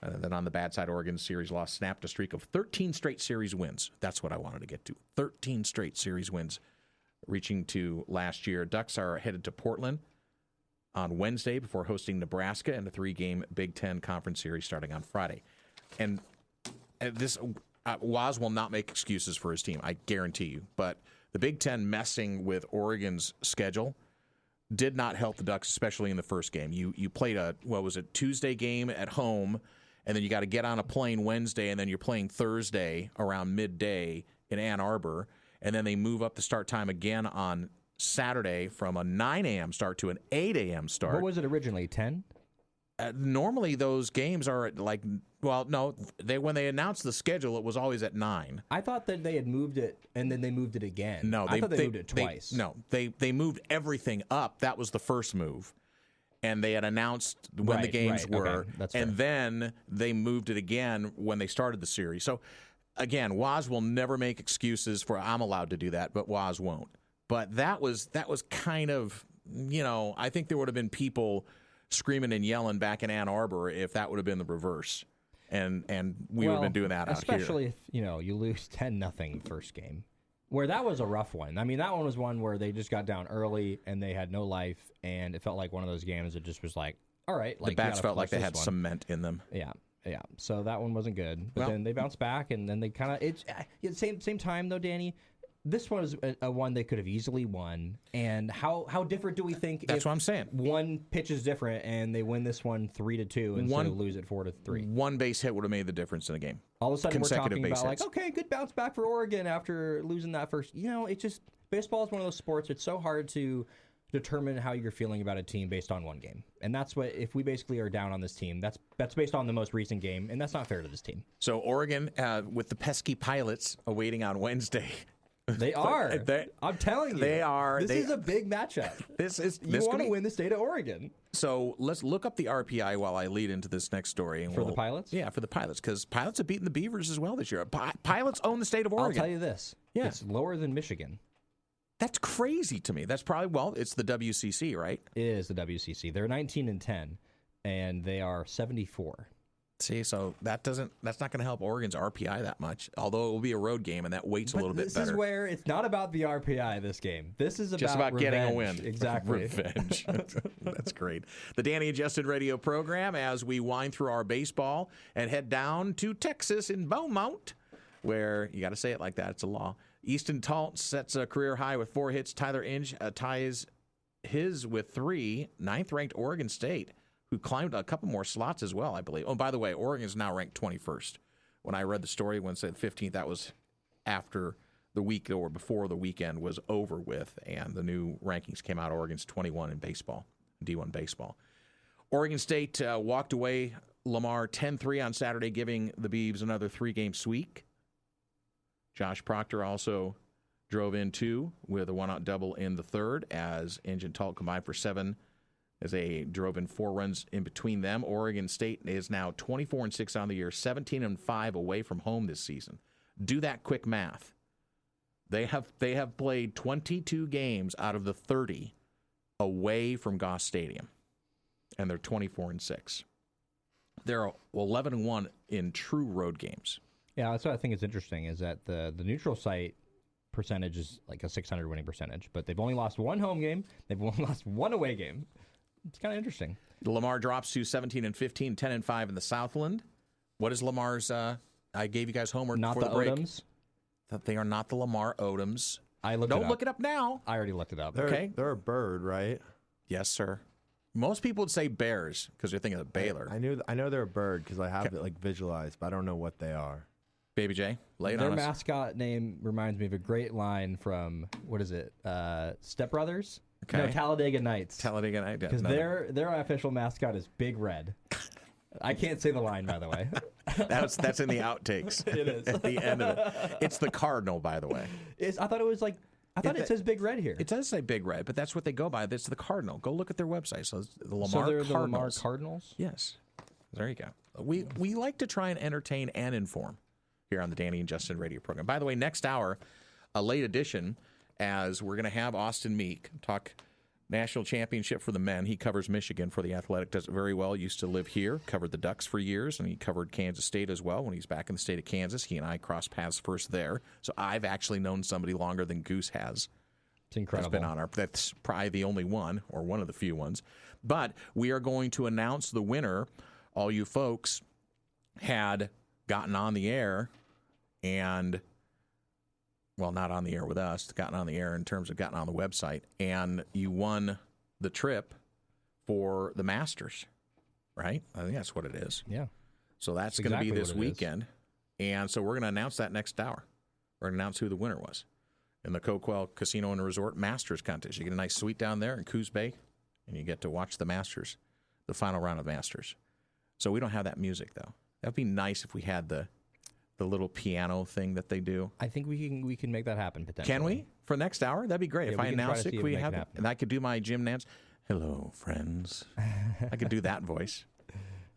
Then on the bad side, Oregon's series loss snapped a streak of 13 straight series wins. That's what I wanted to get to. 13 straight series wins, reaching to last year. Ducks are headed to Portland on Wednesday before hosting Nebraska in a 3-game Big Ten Conference Series starting on Friday. And this Waz will not make excuses for his team, I guarantee you. But the Big Ten messing with Oregon's schedule did not help the Ducks, especially in the first game. You played Tuesday game at home, and then you got to get on a plane Wednesday, and then you're playing Thursday around midday in Ann Arbor, and then they move up the start time again on Saturday from a 9 a.m. start to an 8 a.m. start. What was it originally, 10? Normally those games are when they announced the schedule, it was always at 9. I thought that they had moved it, and then they moved it again. No, I thought they moved it twice. They moved everything up. That was the first move. And they had announced when the games were, okay. That's fair. And then they moved it again when they started the series. So, again, Waz will never make excuses for I'm allowed to do that, but Waz won't. But that was kind of, I think there would have been people screaming and yelling back in Ann Arbor if that would have been the reverse. And we would have been doing that out here. Especially if, you lose 10-0 first game. Where that was a rough one. I mean, that one was one where they just got down early and they had no life, and it felt like one of those games that just was like, all right. The bats felt like they had cement in them. Yeah. So that one wasn't good. But then they bounced back, and then they kind of same time though, Danny. This one is a one they could have easily won. And how different do we think? That's what I'm saying. One pitch is different, and they win this one 3-2 instead of lose it 4-3. One base hit would have made the difference in the game. All of a sudden, we're talking about hits. okay, good bounce back for Oregon after losing that first. It's just baseball is one of those sports. It's so hard to determine how you're feeling about a team based on one game, and that's what if we basically are down on this team. That's based on the most recent game, and that's not fair to this team. So Oregon, with the pesky Pilots awaiting on Wednesday. They are. I'm telling you. They are. This is a big matchup. You want to win the state of Oregon. So let's look up the RPI while I lead into this next story. For the Pilots? Yeah, for the Pilots, because Pilots have beaten the Beavers as well this year. Pilots own the state of Oregon. I'll tell you this. Yeah. It's lower than Michigan. That's crazy to me. That's probably, it's the WCC, right? It is the WCC. They're 19-10, and they are 74. See, so that's not going to help Oregon's RPI that much, although it will be a road game, and that weight's a little bit better. This is where it's not about the RPI this game. This is just about revenge. Getting a win. Exactly. Revenge. That's great. The Danny Adjusted Radio program as we wind through our baseball and head down to Texas in Beaumont, where you got to say it like that. It's a law. Easton Talt sets a career high with 4 hits. Tyler Inge ties his with 3. 9th-ranked Oregon State, who climbed a couple more slots as well, I believe. Oh, by the way, Oregon is now ranked 21st. When I read the story when it said 15th, that was after the week or before the weekend was over with, and the new rankings came out. Oregon's 21 in baseball, D1 baseball. Oregon State walked away Lamar 10-3 on Saturday, giving the Beavs another 3-game sweep. Josh Proctor also drove in 2 with a one-out double in the third as Engine Talt combined for 7 as they drove in 4 runs in between them. Oregon State is now 24-6 on the year, 17-5 away from home this season. Do that quick math. They have played 22 games out of the 30 away from Goss Stadium, and they're 24-6. They're 11-1 in true road games. Yeah, that's what I think is interesting, is that the neutral site percentage is like a 600 winning percentage, but they've only lost 1 home game. They've only lost 1 away game. It's kind of interesting. Lamar drops to 17-15, 10-5 in the Southland. What is Lamar's? I gave you guys homework Not before the the break. Odoms. That they are not the Lamar Odoms. Don't look it up now. I already looked it up. They're a bird, right? Yes, sir. Most people would say Bears because they're thinking of Baylor. I know they're a bird because I have it like visualized, but I don't know what they are. Baby J, lay it Their on us. mascot name reminds me of a great line from, what is it, Step Brothers? Okay. No, Talladega Nights. Talladega Nights. Because their official mascot is Big Red. I can't say the line, by the way. That's in the outtakes. It is. At the end of it. It's the Cardinal, by the way. I thought it says Big Red here. It does say Big Red, but that's what they go by. That's the Cardinal. Go look at their website. So it's the Lamar So they're Cardinals. the Lamar Cardinals? Yes. There you go. We like to try and entertain and inform here on the Danny and Justin radio program. By the way, next hour, a late edition, as we're going to have Austin Meek talk national championship for the men. He covers Michigan for the Athletic, does it very well. Used to live here, covered the Ducks for years, and he covered Kansas State as well. When he's back in the state of Kansas, he and I crossed paths first there. So I've actually known somebody longer than Goose has. It's incredible. That's probably the only one, or one of the few ones. But we are going to announce the winner. All you folks had gotten on the air and, well, not on the air with us, gotten on the air in terms of gotten on the website, and you won the trip for the Masters, right? I think that's what it is. Yeah. So that's Exactly going to be this what it is. weekend. And so we're going to announce that next hour. We're going to announce who the winner was in the Coquel Casino and Resort Masters contest. You get a nice suite down there in Coos Bay, and you get to watch the Masters, the final round of Masters. So we don't have that music, though. That would be nice if we had the little piano thing that they do. I think we can make that happen potentially. Can we? For next hour? That'd be great. Yeah, if we I can try announce to it, see could if we we can have make it it? happen. And I could do my Jim Nance. Hello, friends. I could do that voice.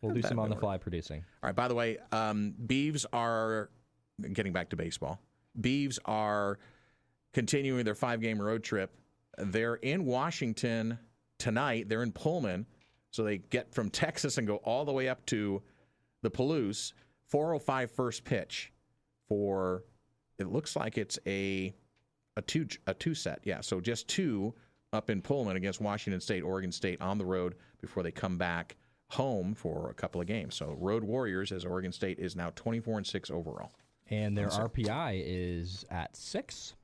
We'll do some on-the-fly producing. All right, by the way, Beavs are, getting back to baseball, Beavs are continuing their 5-game road trip. They're in Washington tonight. They're in Pullman. So they get from Texas and go all the way up to the Palouse. 4:05 first pitch for, it looks like it's a two set. Yeah, so just 2 up in Pullman against Washington State, Oregon State on the road before they come back home for a couple of games. So Road Warriors, as Oregon State is now 24-6 overall. And their RPI is at 6.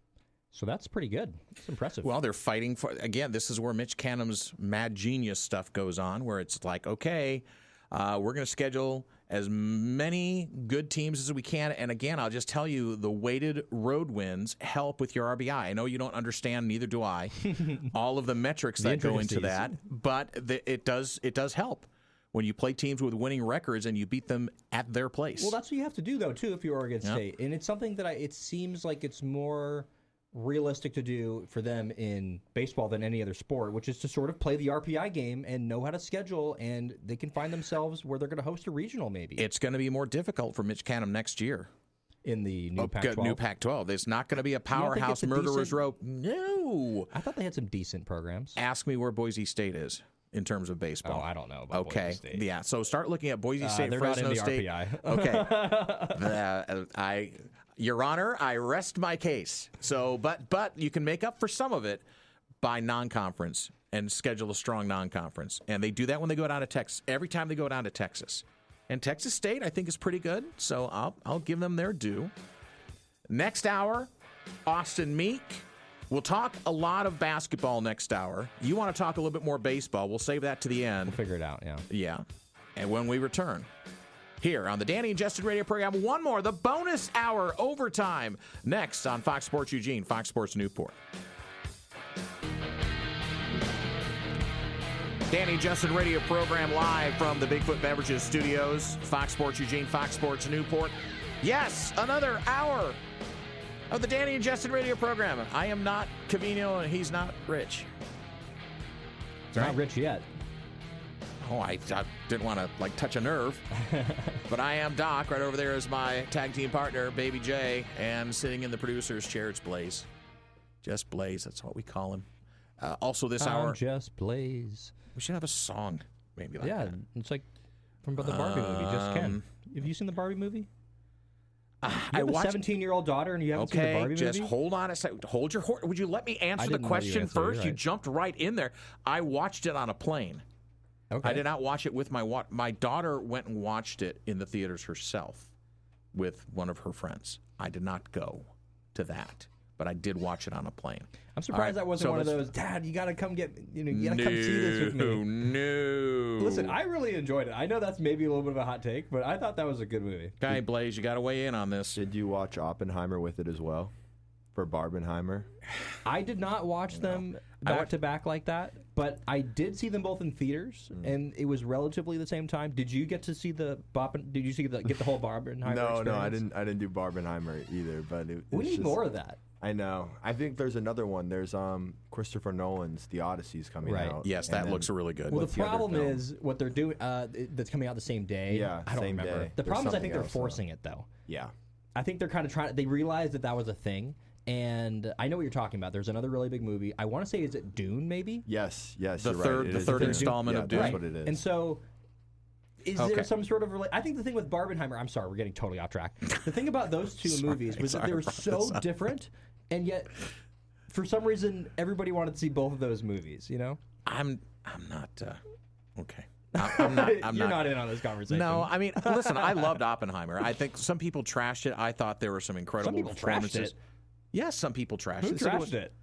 So that's pretty good. It's impressive. Well, they're fighting for, again, this is where Mitch Canham's mad genius stuff goes on, where it's like, okay, we're going to schedule as many good teams as we can. And again, I'll just tell you, the weighted road wins help with your RBI. I know you don't understand, neither do I, all of the metrics that go into that, but it does help when you play teams with winning records and you beat them at their place. Well, that's what you have to do, though, too, if you're Oregon State. And it's something that it seems like it's more realistic to do for them in baseball than any other sport, which is to sort of play the RPI game and know how to schedule, and they can find themselves where they're going to host a regional maybe. It's going to be more difficult for Mitch Canham next year. In the new Pac-12? New Pac-12. It's not going to be a powerhouse murderer's row. No. I thought they had some decent programs. Ask me where Boise State is in terms of baseball. Oh, I don't know about Boise State. Yeah, so start looking at Boise State, they're Fresno not in the State. RPI. Okay. Your Honor, I rest my case. So, but you can make up for some of it by non-conference and schedule a strong non-conference. And they do that when they go down to Texas. Every time they go down to Texas. And Texas State, I think, is pretty good. So I'll give them their due. Next hour, Austin Meek. We'll talk a lot of basketball next hour. You want to talk a little bit more baseball. We'll save that to the end. We'll figure it out, yeah. Yeah. And when we return, here on the Danny and Justin radio program, one more, the bonus hour overtime, next on Fox Sports Eugene, Fox Sports Newport. Danny and Justin radio program live from the Bigfoot Beverages studios, Fox Sports Eugene, Fox Sports Newport. Yes, another hour of the Danny and Justin radio program. I am not Cavino, and he's not Rich. It's not rich yet. Oh, I didn't want to, touch a nerve. But I am Doc. Right over there is my tag team partner, Baby J. And sitting in the producer's chair, it's Blaze. Just Blaze. That's what we call him. Also this hour... I'm just Blaze. We should have a song, maybe like that. Yeah, it's like from the Barbie movie, Just Ken. Have you seen the Barbie movie? You have a 17-year-old daughter and you haven't seen the Barbie movie? Okay, just hold on a second. Hold your horse. Would you let me answer the question first? Right. You jumped right in there. I watched it on a plane. Okay. I did not watch it with my daughter went and watched it in the theaters herself with one of her friends. I did not go to that, but I did watch it on a plane. I'm surprised that wasn't one of those, Dad, you got to come you got to come see this with me. No. Listen, I really enjoyed it. I know that's maybe a little bit of a hot take, but I thought that was a good movie. Okay, Blaze, you got to weigh in on this. Did you watch Oppenheimer with it as well? For Barbenheimer? I did not watch them back to back like that, but I did see them both in theaters, and it was relatively the same time. Did you get to see get the whole Barbenheimer experience? No, I didn't do Barbenheimer either, but we need more of that. I know. I think there's another one. There's Christopher Nolan's The Odyssey's coming out. Yes, that looks really good. Well, the problem is what they're doing that's coming out the same day. Yeah, I don't remember. day. The problem is I think they're forcing it, though. Yeah. I think they're kind of they realized that was a thing. And I know what you're talking about. There's another really big movie. I want to say, is it Dune, maybe? Yes, the you're third right. installment of Dune. That's what it is. And so, is there some sort of I think the thing with Barbenheimer, I'm sorry, we're getting totally off track. The thing about those two movies was that they were so different, and yet, for some reason, everybody wanted to see both of those movies, you know? I'm not, okay. I'm not. You're not in on this conversation. No, I mean, listen, I loved Oppenheimer. I think some people trashed it. I thought there were some incredible performances. Trashed it. Yes, some people trashed it. Who trashed it?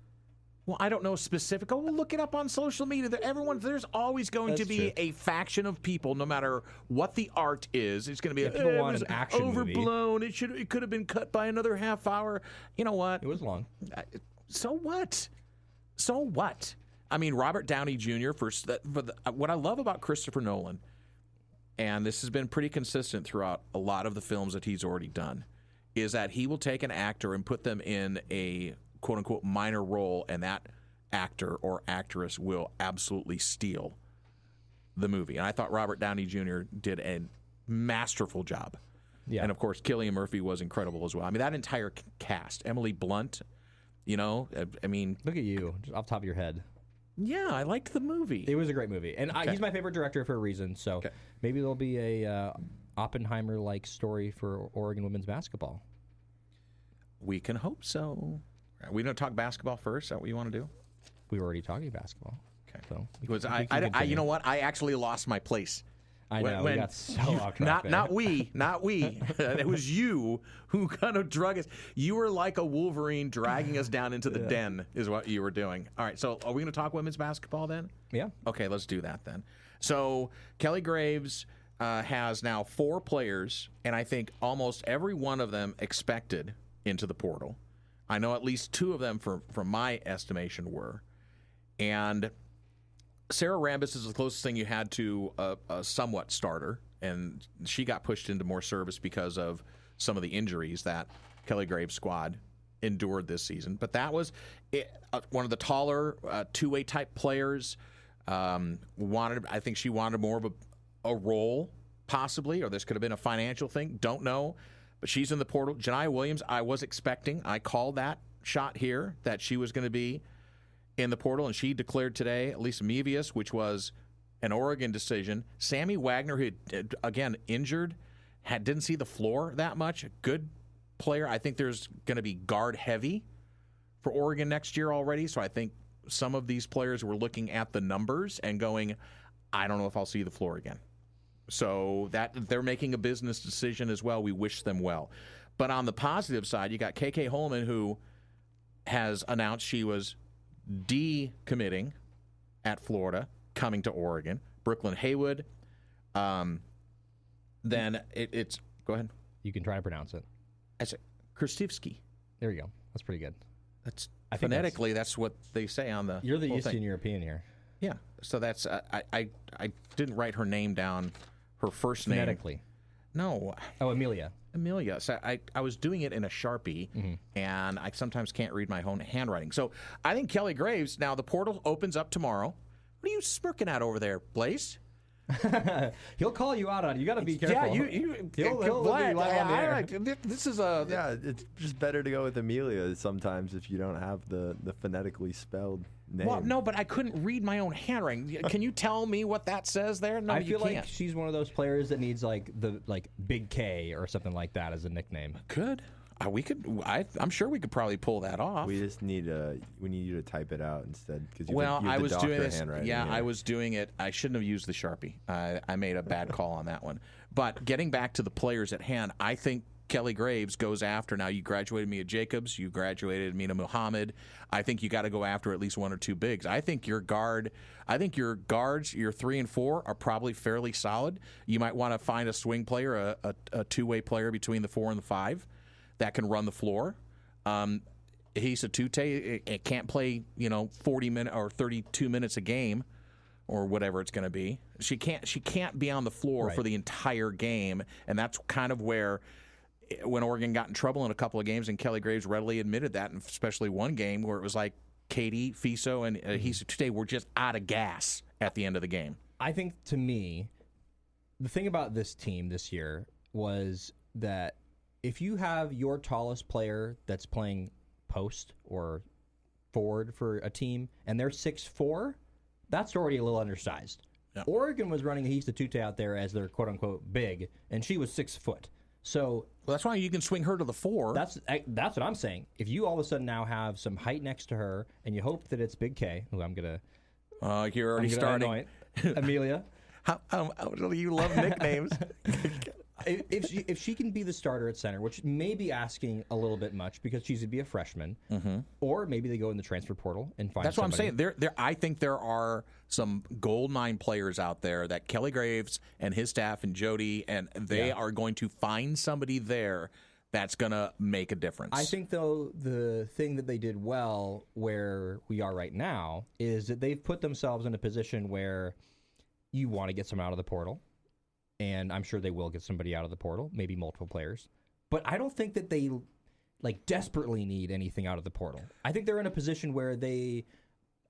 Well, I don't know specific. Oh, well, look it up on social media. There's always going to be a faction of people, no matter what the art is. It's going to be people want an action overblown. Movie. It could have been cut by another half hour. You know what? It was long. So what? So what? I mean, Robert Downey Jr. What I love about Christopher Nolan, and this has been pretty consistent throughout a lot of the films that he's already done, is that he will take an actor and put them in a quote-unquote minor role, and that actor or actress will absolutely steal the movie. And I thought Robert Downey Jr. did a masterful job. Yeah. And, of course, Cillian Murphy was incredible as well. I mean, that entire cast, Emily Blunt, I mean... Look at you, just off the top of your head. Yeah, I liked the movie. It was a great movie. And he's my favorite director for a reason, so maybe there'll be a... Oppenheimer-like story for Oregon women's basketball. We can hope so. Are we going to talk basketball first? Is that what you want to do? We were already talking basketball. Okay. So you know what? I actually lost my place. I know. We got so off track. Not we. It was you who kind of drug us. You were like a Wolverine dragging us down into the den is what you were doing. All right. So are we going to talk women's basketball then? Yeah. Okay. Let's do that then. So Kelly Graves... has now 4 players, and I think almost every one of them expected into the portal. I know at least 2 of them, from my estimation, were. And Sarah Rambis is the closest thing you had to a somewhat starter, and she got pushed into more service because of some of the injuries that Kelly Graves' squad endured this season. But that was one of the taller two-way type players. I think she wanted more of a role, possibly, or this could have been a financial thing. Don't know. But she's in the portal. Janiah Williams, I was expecting. I called that shot here, that she was going to be in the portal, and she declared today, Lisa Mevius, which was an Oregon decision. Sammy Wagner, who, again, injured, didn't see the floor that much. A good player. I think there's going to be guard heavy for Oregon next year already, so I think some of these players were looking at the numbers and going, I don't know if I'll see the floor again. So that they're making a business decision as well. We wish them well. But on the positive side, you got KK Holman, who has announced she was decommitting at Florida, coming to Oregon. Brooklyn Haywood. Then it's go ahead. You can try to pronounce it. I said Krastivsky. There you go. That's pretty good. That's phonetically. That's what they say on the. You're the Eastern European here. Yeah. So that's I didn't write her name down. Her first name. Phonetically. No. Oh, Amelia. Amelia. So I was doing it in a Sharpie, and I sometimes can't read my own handwriting. So I think Kelly Graves, now the portal opens up tomorrow. What are you smirking at over there, Blaze? He'll call you out on it. You got to be careful. Yeah, he'll be live on the air. This is a... Yeah, it's just better to go with Amelia sometimes if you don't have the phonetically spelled name. Well, no, but I couldn't read my own handwriting. Can you tell me what that says there? No, I you feel can't. like she's one of those players that needs like Big K or something like that as a nickname. Could. We could. I'm sure we could probably pull that off. We just need you to type it out instead. I was doing this. Yeah, here. I was doing it. I shouldn't have used the Sharpie. I made a bad call on that one. But getting back to the players at hand, I think Kelly Graves goes after. Now, you graduated Mia Jacobs. You graduated Mina Muhammad. I think you got to go after at least one or two bigs. I think your guards, your 3 and 4, are probably fairly solid. You might want to find a swing player, a two-way player between the 4 and the 5. That can run the floor. He's a Tute. It can't play, 40 minutes or 32 minutes a game, or whatever it's going to be. She can't be on the floor for the entire game, and that's kind of where, when Oregon got in trouble in a couple of games, and Kelly Graves readily admitted that, and especially one game where it was like Katie, Fiso, and Hisa Tute were just out of gas at the end of the game. I think, to me, the thing about this team this year was that if you have your tallest player that's playing post or forward for a team and they're 6'4", that's already a little undersized. Yeah. Oregon was running Hisa Tute out there as their quote-unquote big, and she was 6 foot. So that's why you can swing her to the 4. That's what I'm saying. If you all of a sudden now have some height next to her and you hope that it's Big K, who I'm going to... you're already starting. Amelia. How you love nicknames. If she can be the starter at center, which may be asking a little bit much because she's to be a freshman, or maybe they go in the transfer portal and find. That's somebody. What I'm saying. I think there are some gold mine players out there that Kelly Graves and his staff and Jody, and they are going to find somebody there that's going to make a difference. I think, though, the thing that they did well where we are right now is that they've put themselves in a position where you want to get some out of the portal. And I'm sure they will get somebody out of the portal, maybe multiple players. But I don't think that they desperately need anything out of the portal. I think they're in a position where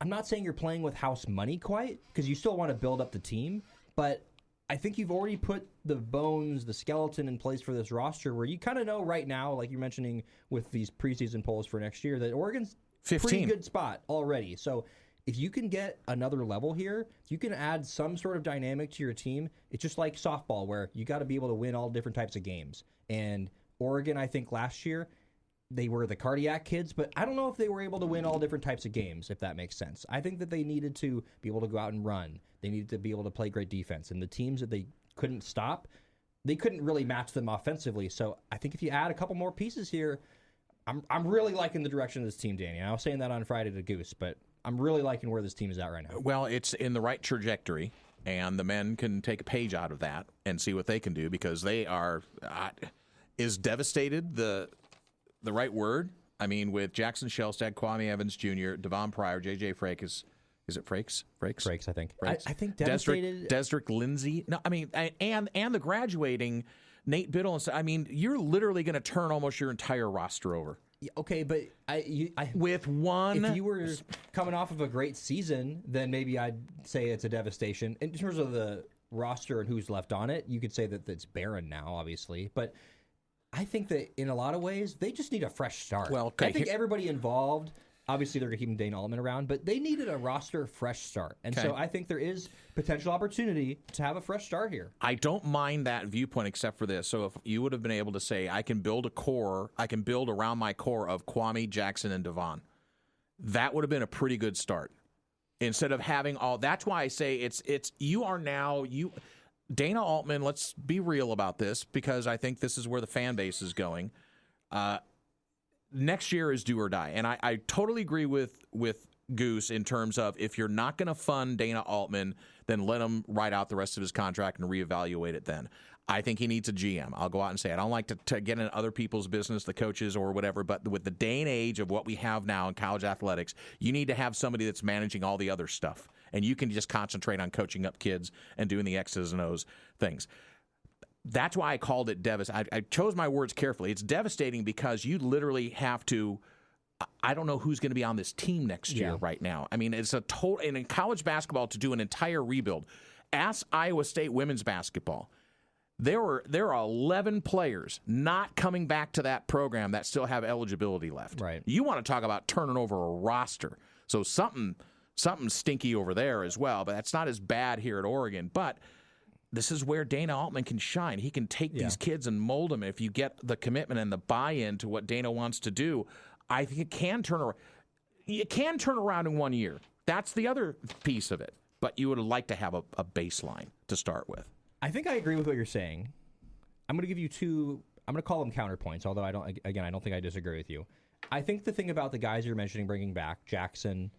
I'm not saying you're playing with house money quite, because you still want to build up the team, but I think you've already put the bones, the skeleton in place for this roster where you kind of know right now, like you're mentioning with these preseason polls for next year, that Oregon's 15. Pretty good spot already. So if you can get another level here, if you can add some sort of dynamic to your team, it's just like softball where you got to be able to win all different types of games. And Oregon, I think last year, they were the cardiac kids, but I don't know if they were able to win all different types of games, if that makes sense. I think that they needed to be able to go out and run. They needed to be able to play great defense. And the teams that they couldn't stop, they couldn't really match them offensively. So I think if you add a couple more pieces here, I'm really liking the direction of this team, Danny. And I was saying that on Friday to Goose, but I'm really liking where this team is at right now. Well, it's in the right trajectory, and the men can take a page out of that and see what they can do because they are is devastated the right word? I mean, with Jackson Shellstad, Kwame Evans Jr., Devon Pryor, J.J. Frakes. Is it Frakes? Frakes, I think. Frakes. I think devastated. Desrick Lindsay. No, I mean, and the graduating, Nate Biddle. And I mean, you're literally going to turn almost your entire roster over. Okay, but with one. If you were coming off of a great season, then maybe I'd say it's a devastation. In terms of the roster and who's left on it, you could say that it's barren now, obviously. But I think that in a lot of ways, they just need a fresh start. Well, okay, I think everybody involved, obviously they're going to keep Dane Altman around, but they needed a roster fresh start. And so I think there is potential opportunity to have a fresh start here. I don't mind that viewpoint except for this. So if you would have been able to say, I can build a core, I can build around my core of Kwame, Jackson, and Devon, that would have been a pretty good start. Instead of having all, that's why I say it's you are now, Dana Altman, let's be real about this because I think this is where the fan base is going. Next year is do or die. And I totally agree with Goose in terms of if you're not going to fund Dana Altman, then let him ride out the rest of his contract and reevaluate it then. I think he needs a GM. I'll go out and say it. I don't like to get in other people's business, the coaches or whatever, but with the day and age of what we have now in college athletics, you need to have somebody that's managing all the other stuff. And you can just concentrate on coaching up kids and doing the X's and O's things. That's why I called it devastating. I chose my words carefully. It's devastating because you literally have to. I don't know who's going to be on this team next year right now. I mean, it's a total. And in college basketball, to do an entire rebuild, ask Iowa State women's basketball. There are 11 players not coming back to that program that still have eligibility left. Right. You want to talk about turning over a roster. So something stinky over there as well, but that's not as bad here at Oregon. But this is where Dana Altman can shine. He can take these kids and mold them. If you get the commitment and the buy-in to what Dana wants to do, I think it can turn around. It can turn around in 1 year. That's the other piece of it. But you would like to have a baseline to start with. I think I agree with what you're saying. I'm going to give you two. I'm going to call them counterpoints. Although I don't think I disagree with you. I think the thing about the guys you're mentioning bringing back, Jackson,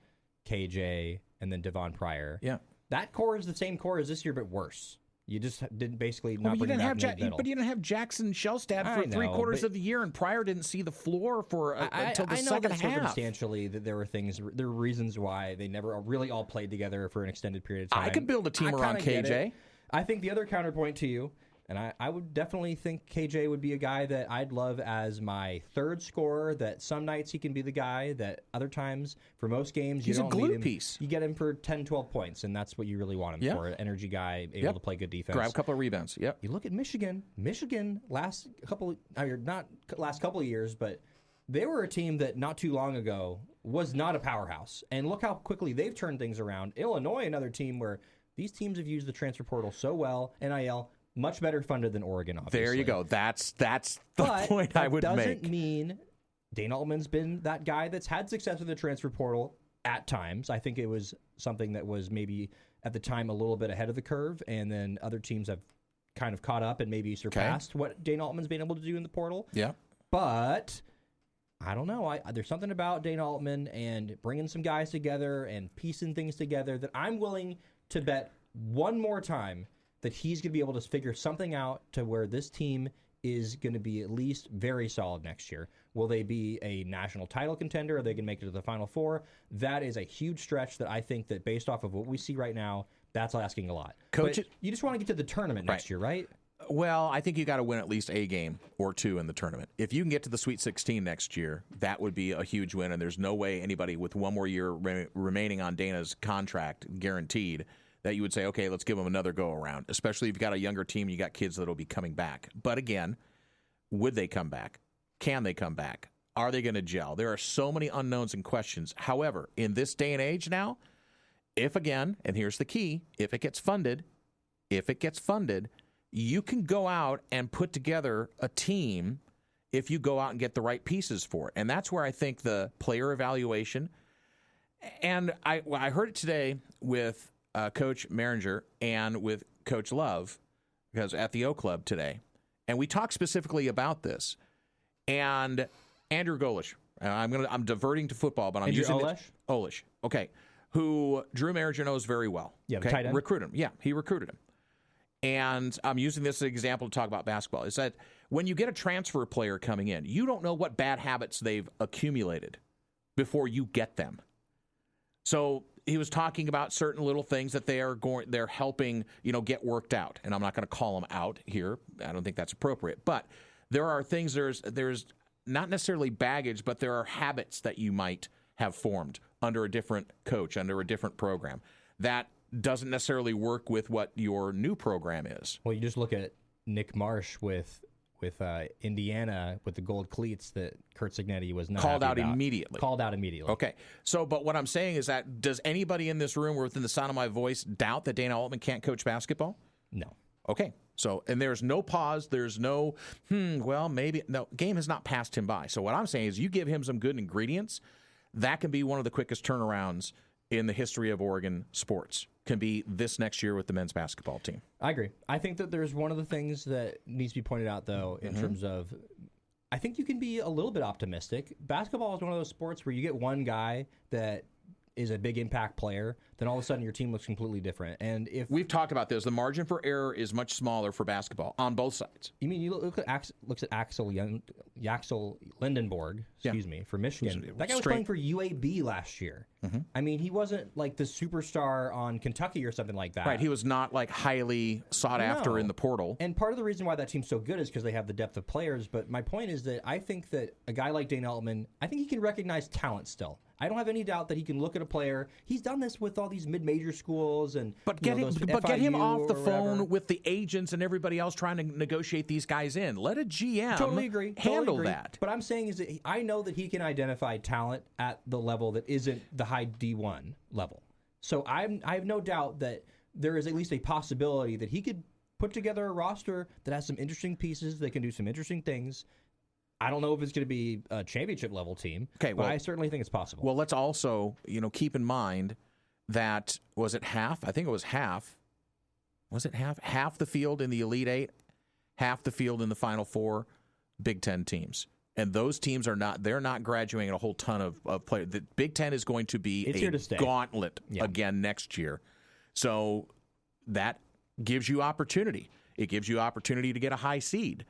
KJ, and then Devon Pryor. Yeah, that core is the same core as this year, but worse. You just didn't basically not bring back mid-middle. But you didn't have Jackson Shellstad for three-quarters of the year, and Pryor didn't see the floor for until the second half. Circumstantially, that there were reasons why they never really all played together for an extended period of time. I could build a team around KJ. I think the other counterpoint to you, and I would definitely think KJ would be a guy that I'd love as my third scorer, that some nights he can be the guy, that other times, for most games, you don't need him. Piece. You get him for 10, 12 points, and that's what you really want him for, an energy guy, able to play good defense. Grab a couple of rebounds, You look at Michigan. Michigan, not last couple of years, but they were a team that not too long ago was not a powerhouse. And look how quickly they've turned things around. Illinois, another team where these teams have used the transfer portal so well, NIL, much better funded than Oregon, obviously. There you go. That's the point I would make. But that doesn't mean Dana Altman's been that guy that's had success with the transfer portal at times. I think it was something that was maybe at the time a little bit ahead of the curve, and then other teams have kind of caught up and maybe surpassed what Dana Altman's been able to do in the portal. Yeah. But I don't know. There's something about Dana Altman and bringing some guys together and piecing things together that I'm willing to bet one more time that he's going to be able to figure something out to where this team is going to be at least very solid next year. Will they be a national title contender? Are they going to make it to the Final Four? That is a huge stretch that I think that based off of what we see right now, that's asking a lot. Coach, but you just want to get to the tournament next year, right? Well, I think you got to win at least a game or two in the tournament. If you can get to the Sweet 16 next year, that would be a huge win, and there's no way anybody with one more year remaining on Dana's contract guaranteed that you would say, okay, let's give them another go-around, especially if you've got a younger team, you got kids that will be coming back. But again, would they come back? Can they come back? Are they going to gel? There are so many unknowns and questions. However, in this day and age now, if again, and here's the key, if it gets funded, you can go out and put together a team if you go out and get the right pieces for it. And that's where I think the player evaluation, and I heard it today with Coach Maringer and with Coach Love, because at the O Club today, and we talked specifically about this. And Andrew Golish, I'm diverting to football, but I'm using Olish, okay, who Drew Maringer knows very well. Yeah, okay? tight end. Recruit him. Yeah, he recruited him. And I'm using this as an example to talk about basketball. Is that when you get a transfer player coming in, you don't know what bad habits they've accumulated before you get them. So he was talking about certain little things that they're helping, get worked out. And I'm not going to call them out here. I don't think that's appropriate. But there are things, there's not necessarily baggage, but there are habits that you might have formed under a different coach, under a different program, that doesn't necessarily work with what your new program is. Well, you just look at Nick Marsh with Indiana with the gold cleats that Kurt Signetti was not called out about. immediately. Called out immediately. Okay. So, but what I'm saying is that does anybody in this room or within the sound of my voice doubt that Dana Altman can't coach basketball? No. Okay. So, and there's no pause. There's no, well, maybe. No, game has not passed him by. So what I'm saying is you give him some good ingredients, that can be one of the quickest turnarounds in the history of Oregon sports. Can be this next year with the men's basketball team. I agree. I think that there's one of the things that needs to be pointed out, though, in terms of, I think you can be a little bit optimistic. Basketball is one of those sports where you get one guy that is a big impact player, then all of a sudden your team looks completely different. And if We've talked about this, the margin for error is much smaller for basketball on both sides. you mean you look at Axel Lindenborg, for Michigan. That guy was playing for UAB last year. I mean, he wasn't like the superstar on Kentucky or something like that. Right, he was not like highly sought after in the portal. And part of the reason why that team's so good is because they have the depth of players. But my point is that I think that a guy like Dane Altman, I think he can recognize talent still. I don't have any doubt that he can look at a player. He's done this with all these mid-major schools and get him off the phone with the agents and everybody else trying to negotiate these guys in. Let a GM handle that. But I'm saying is that I know that he can identify talent at the level that isn't the high D1 level. So I have no doubt that there is at least a possibility that he could put together a roster that has some interesting pieces that can do some interesting things. I don't know if it's going to be a championship level team, but I certainly think it's possible. Well, let's also, keep in mind that was it half? I think it was half. Was it half? Half the field in the Elite Eight, half the field in the Final Four, Big Ten teams. And those teams they're not graduating a whole ton of players. The Big Ten is going to be a gauntlet again next year. So that gives you opportunity. It gives you opportunity to get a high seed.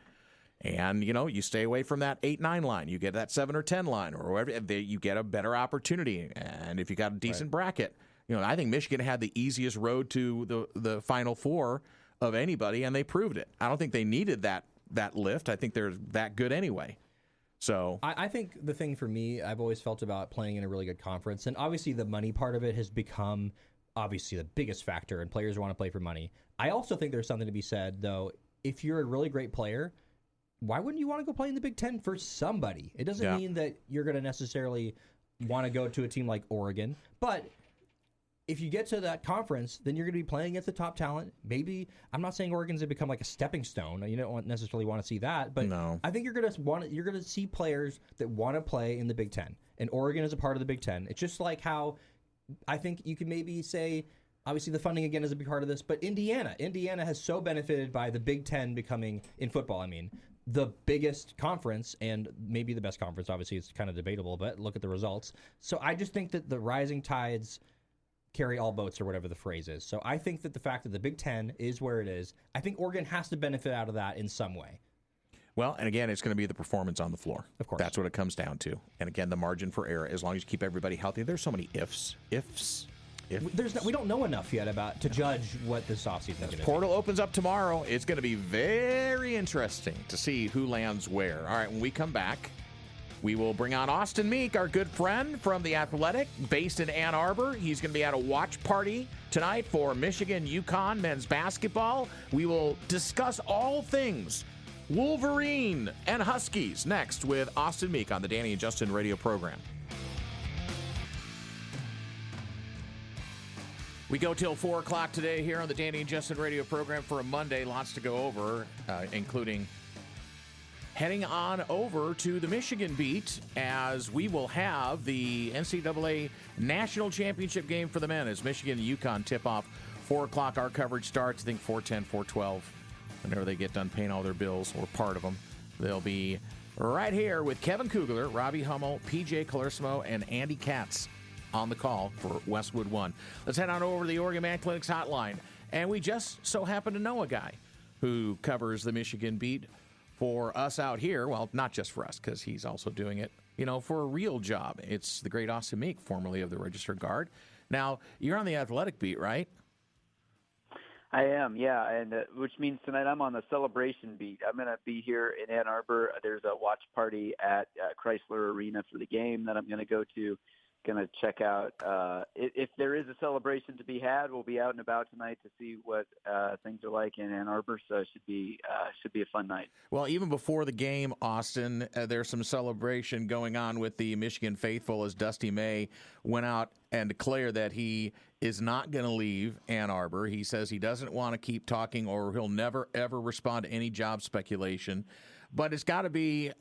And, you stay away from that 8-9 line. You get that 7 or 10 line or whatever. You get a better opportunity. And if you got a decent bracket, I think Michigan had the easiest road to the Final Four of anybody, and they proved it. I don't think they needed that lift. I think they're that good anyway. So I think the thing for me, I've always felt about playing in a really good conference, and obviously the money part of it has become obviously the biggest factor, and players want to play for money. I also think there's something to be said, though, if you're a really great player, why wouldn't you want to go play in the Big Ten for somebody? It doesn't mean that you're going to necessarily want to go to a team like Oregon, but if you get to that conference, then you're going to be playing against the top talent. Maybe, I'm not saying Oregon's going to become like a stepping stone. You don't necessarily want to see that, but I think you're going to see players that want to play in the Big Ten, and Oregon is a part of the Big Ten. It's just like how I think you can maybe say, obviously the funding again is a big part of this, but Indiana has so benefited by the Big Ten becoming, in football, the biggest conference and maybe the best conference. Obviously, it's kind of debatable, but look at the results. So I just think that the rising tides carry all boats, or whatever the phrase is. So I think that the fact that the Big Ten is where it is, I think Oregon has to benefit out of that in some way. Well, and again, it's going to be the performance on the floor. Of course. That's what it comes down to. And again, the margin for error, as long as you keep everybody healthy. There's so many ifs. We don't know enough yet to judge what this offseason is going to be. Portal opens up tomorrow. It's going to be very interesting to see who lands where. All right, when we come back, we will bring on Austin Meek, our good friend from The Athletic, based in Ann Arbor. He's going to be at a watch party tonight for Michigan-UConn men's basketball. We will discuss all things Wolverine and Huskies next with Austin Meek on the Danny and Justin radio program. We go till 4 o'clock today here on the Danny and Justin radio program for a Monday. Lots to go over, including heading on over to the Michigan beat, as we will have the NCAA National Championship game for the men as Michigan and UConn tip off 4 o'clock. Our coverage starts, I think, 4:10, 4:12. Whenever they get done paying all their bills, or part of them, they'll be right here with Kevin Kugler, Robbie Hummel, PJ Calersimo, and Andy Katz on the call for Westwood One. Let's head on over to the Oregon Man Clinics hotline. And we just so happen to know a guy who covers the Michigan beat for us out here. Well, not just for us, because he's also doing it, for a real job. It's the great Austin Meek, formerly of the Register Guard. Now, you're on the Athletic beat, right? I am, yeah, and which means tonight I'm on the celebration beat. I'm going to be here in Ann Arbor. There's a watch party at Chrysler Arena for the game that I'm going to go to. Going to check out if there is a celebration to be had. We'll be out and about tonight to see what things are like in Ann Arbor. So it should be a fun night. Well, even before the game, Austin, there's some celebration going on with the Michigan faithful as Dusty May went out and declared that he is not going to leave Ann Arbor. He says he doesn't want to keep talking, or he'll never ever respond to any job speculation. But it's got to be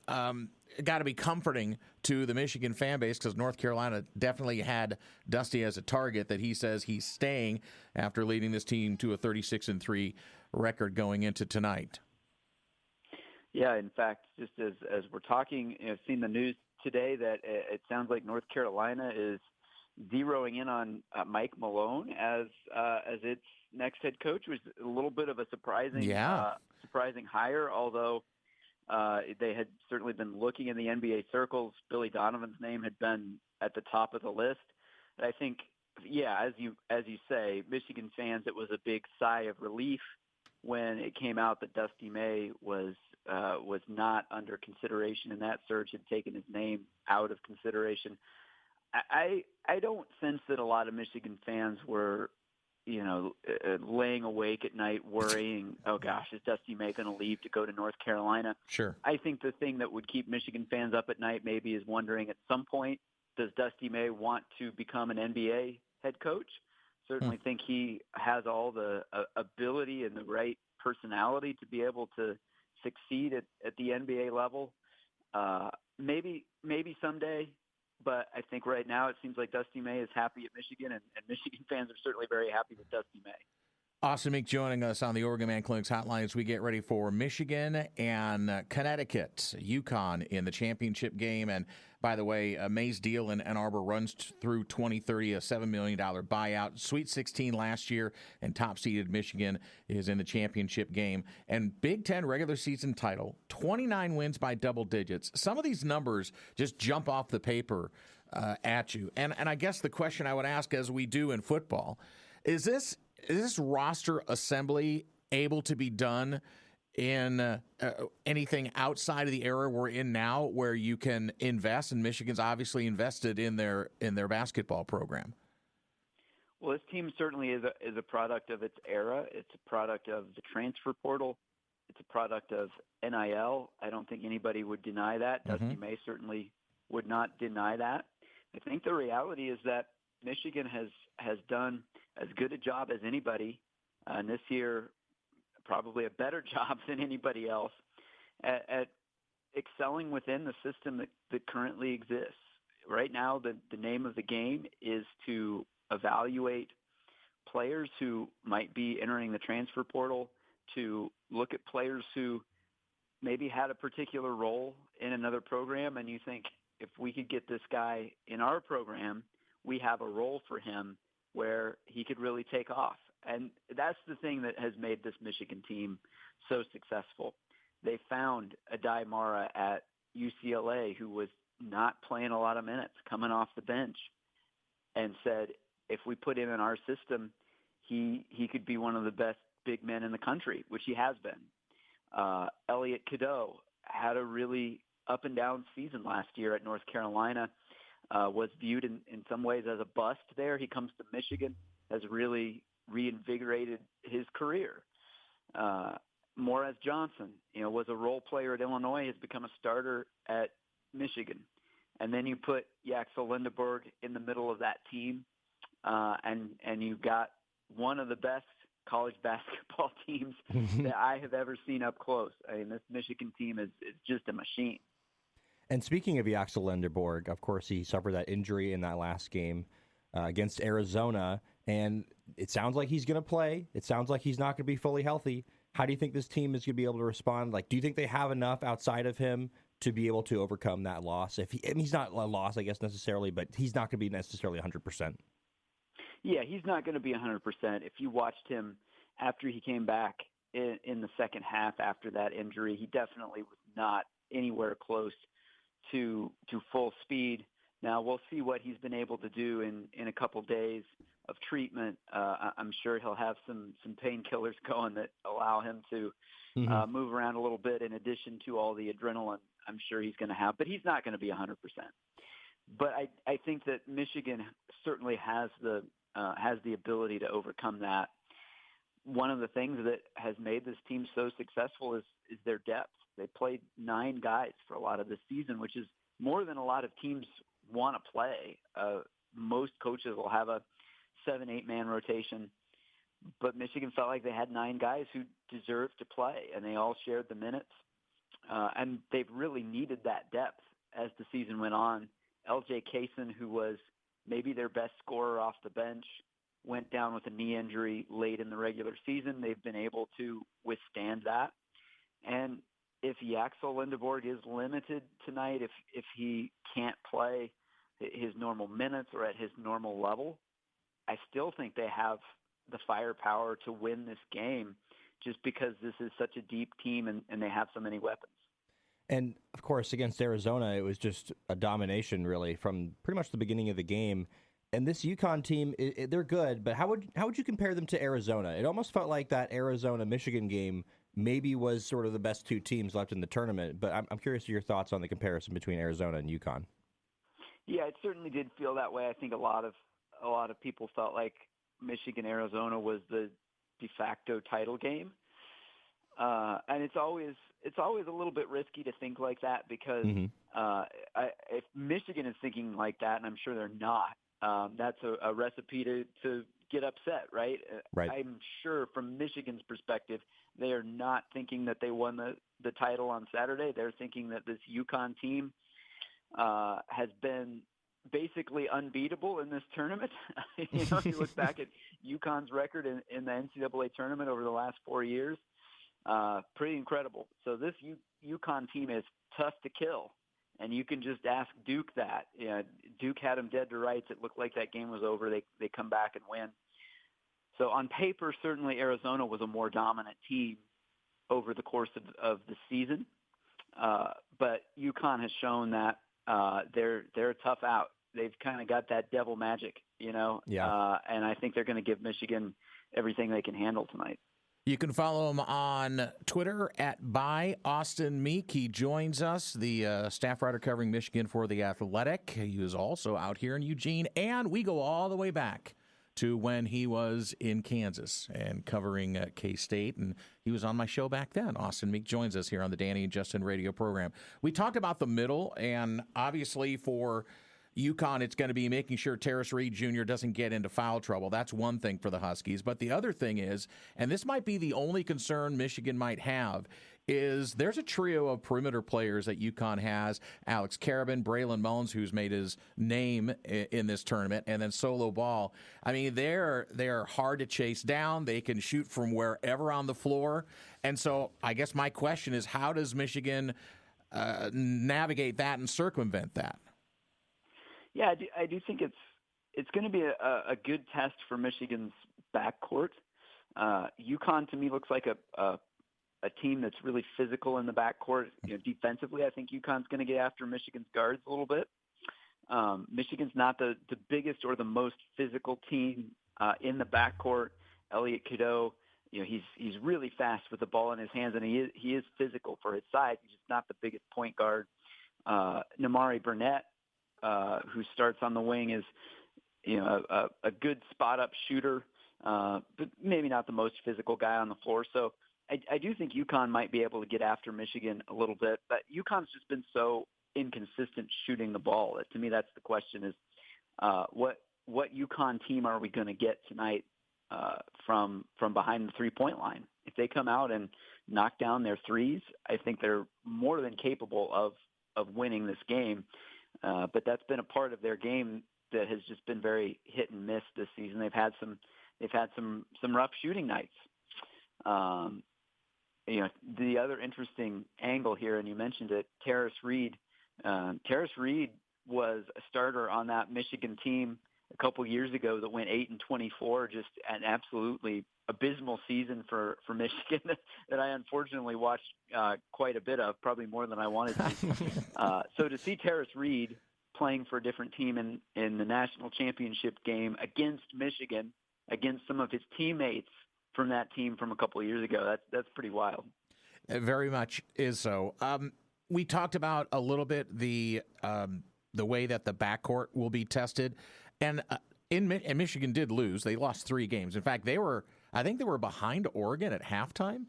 comforting to the Michigan fan base, because North Carolina definitely had Dusty as a target, that he says he's staying after leading this team to a 36-3 record going into tonight. Yeah, in fact, just as we're talking, I've seen the news today that it sounds like North Carolina is zeroing in on Mike Malone as its next head coach was a little bit of a surprising hire, although they had certainly been looking in the NBA circles. Billy Donovan's name had been at the top of the list. And I think, as you say, Michigan fans, it was a big sigh of relief when it came out that Dusty May was not under consideration in that search, had taken his name out of consideration. I don't sense that a lot of Michigan fans were, laying awake at night worrying, oh gosh, is Dusty May going to leave to go to North Carolina? Sure. I think the thing that would keep Michigan fans up at night maybe is wondering at some point, does Dusty May want to become an NBA head coach? Certainly think he has all the ability and the right personality to be able to succeed at the NBA level. Maybe someday. But I think right now it seems like Dusty May is happy at Michigan, and Michigan fans are certainly very happy with Dusty May. Austin Meek joining us on the Oregon Man Clinics hotline as we get ready for Michigan and Connecticut, UConn in the championship game. And by the way, May's deal in Ann Arbor runs through 2030, a $7 million buyout. Sweet 16 last year, and top-seeded Michigan is in the championship game. And Big Ten regular season title, 29 wins by double digits. Some of these numbers just jump off the paper at you. And I guess the question I would ask, as we do in football, is this roster assembly able to be done in anything outside of the era we're in now, where you can invest? And Michigan's obviously invested in their basketball program. Well, this team certainly is a product of its era. It's a product of the transfer portal. It's a product of NIL. I don't think anybody would deny that. Dusty May certainly would not deny that. I think the reality is that Michigan has done as good a job as anybody, and this year probably a better job than anybody else at excelling within the system that currently exists. Right now, the name of the game is to evaluate players who might be entering the transfer portal, to look at players who maybe had a particular role in another program, and you think, if we could get this guy in our program, we have a role for him where he could really take off. And that's the thing that has made this Michigan team so successful. They found Adai Mara at UCLA, who was not playing a lot of minutes, coming off the bench, and said, if we put him in our system, he could be one of the best big men in the country, which he has been. Elliot Cadeau had a really up and down season last year at North Carolina. Was viewed in some ways as a bust there. He comes to Michigan, has really reinvigorated his career. Morris Johnson, was a role player at Illinois, has become a starter at Michigan. And then you put Yaxel Lindeborg in the middle of that team, and you've got one of the best college basketball teams that I have ever seen up close. I mean, this Michigan team is just a machine. And speaking of Yaxel Lindeborg, of course, he suffered that injury in that last game against Arizona, and it sounds like he's going to play. It sounds like he's not going to be fully healthy. How do you think this team is going to be able to respond? Like, do you think they have enough outside of him to be able to overcome that loss? He's not a loss, I guess, necessarily, but he's not going to be necessarily 100%. Yeah, he's not going to be 100%. If you watched him after he came back in the second half after that injury, he definitely was not anywhere close to full speed. Now we'll see what he's been able to do in a couple days of treatment. I'm sure he'll have some painkillers going that allow him to move around a little bit in addition to all the adrenaline I'm sure he's going to have, but he's not going to be 100%. But I think that Michigan certainly has the ability to overcome that. One of the things that has made this team so successful is their depth. They played 9 guys for a lot of this season, which is more than a lot of teams want to play. Most coaches will have a 7-8 man rotation, but Michigan felt like they had 9 guys who deserved to play, and they all shared the minutes. And they've really needed that depth as the season went on. LJ Kaysen, who was maybe their best scorer off the bench, went down with a knee injury late in the regular season. They've been able to withstand that. And if Yaxel Lindeborg is limited tonight, if he can't play, his normal minutes or at his normal level, I still think they have the firepower to win this game just because this is such a deep team and they have so many weapons. And, of course, against Arizona, it was just a domination, really, from pretty much the beginning of the game. And this UConn team, they're good, but how would you compare them to Arizona? It almost felt like that Arizona-Michigan game maybe was sort of the best two teams left in the tournament. But I'm curious to your thoughts on the comparison between Arizona and UConn. Yeah, it certainly did feel that way. I think a lot of people felt like Michigan-Arizona was the de facto title game. And it's always a little bit risky to think like that because if Michigan is thinking like that, and I'm sure they're not, that's a recipe to get upset, right? Right. I'm sure from Michigan's perspective, they are not thinking that they won the title on Saturday. They're thinking that this UConn team has been basically unbeatable in this tournament. If you look back at UConn's record in the NCAA tournament over the last 4 years, pretty incredible. So this UConn team is tough to kill, and you can just ask Duke that. Duke had them dead to rights. It looked like that game was over. They come back and win. So on paper, certainly Arizona was a more dominant team over the course of the season, but UConn has shown that they're a tough out. They've kind of got that devil magic, Yeah. And I think they're going to give Michigan everything they can handle tonight. You can follow him on Twitter at @AustinMeek. He joins us, the staff writer covering Michigan for The Athletic. He was also out here in Eugene, and we go all the way back to when he was in Kansas and covering K-State, and he was on my show back then. Austin Meek joins us here on the Danny and Justin radio program. We talked about the middle, and obviously for UConn, it's going to be making sure Terrace Reed Jr. doesn't get into foul trouble. That's one thing for the Huskies. But the other thing is, and this might be the only concern Michigan might have, is there's a trio of perimeter players that UConn has. Alex Karabin, Braylon Mullins, who's made his name in this tournament, and then Solo Ball. I mean, they're hard to chase down. They can shoot from wherever on the floor. And so I guess my question is, how does Michigan navigate that and circumvent that? Yeah, I do think it's going to be a good test for Michigan's backcourt. UConn to me looks like a team that's really physical in the backcourt. Defensively, I think UConn's going to get after Michigan's guards a little bit. Michigan's not the biggest or the most physical team in the backcourt. Elliot Cadeau, he's really fast with the ball in his hands, and he is physical for his size. He's just not the biggest point guard. Namari Burnett, who starts on the wing, is a good spot-up shooter, but maybe not the most physical guy on the floor. So I do think UConn might be able to get after Michigan a little bit, but UConn's just been so inconsistent shooting the ball. To me, that's the question: is what UConn team are we going to get tonight from behind the three-point line? If they come out and knock down their threes, I think they're more than capable of winning this game. But that's been a part of their game that has just been very hit and miss this season. They've had some rough shooting nights. The other interesting angle here, and you mentioned it, Terrace Reed. Terrace Reed was a starter on that Michigan team a couple years ago that went 8-24, just an absolutely abysmal season for Michigan that I unfortunately watched quite a bit of, probably more than I wanted to. So to see Terrace Reed playing for a different team in the national championship game against Michigan, against some of his teammates from that team from a couple of years ago, that's pretty wild. It very much is so. We talked about a little bit the way that the backcourt will be tested, and Michigan did lose. They lost 3 games. In fact, I think they were behind Oregon at halftime,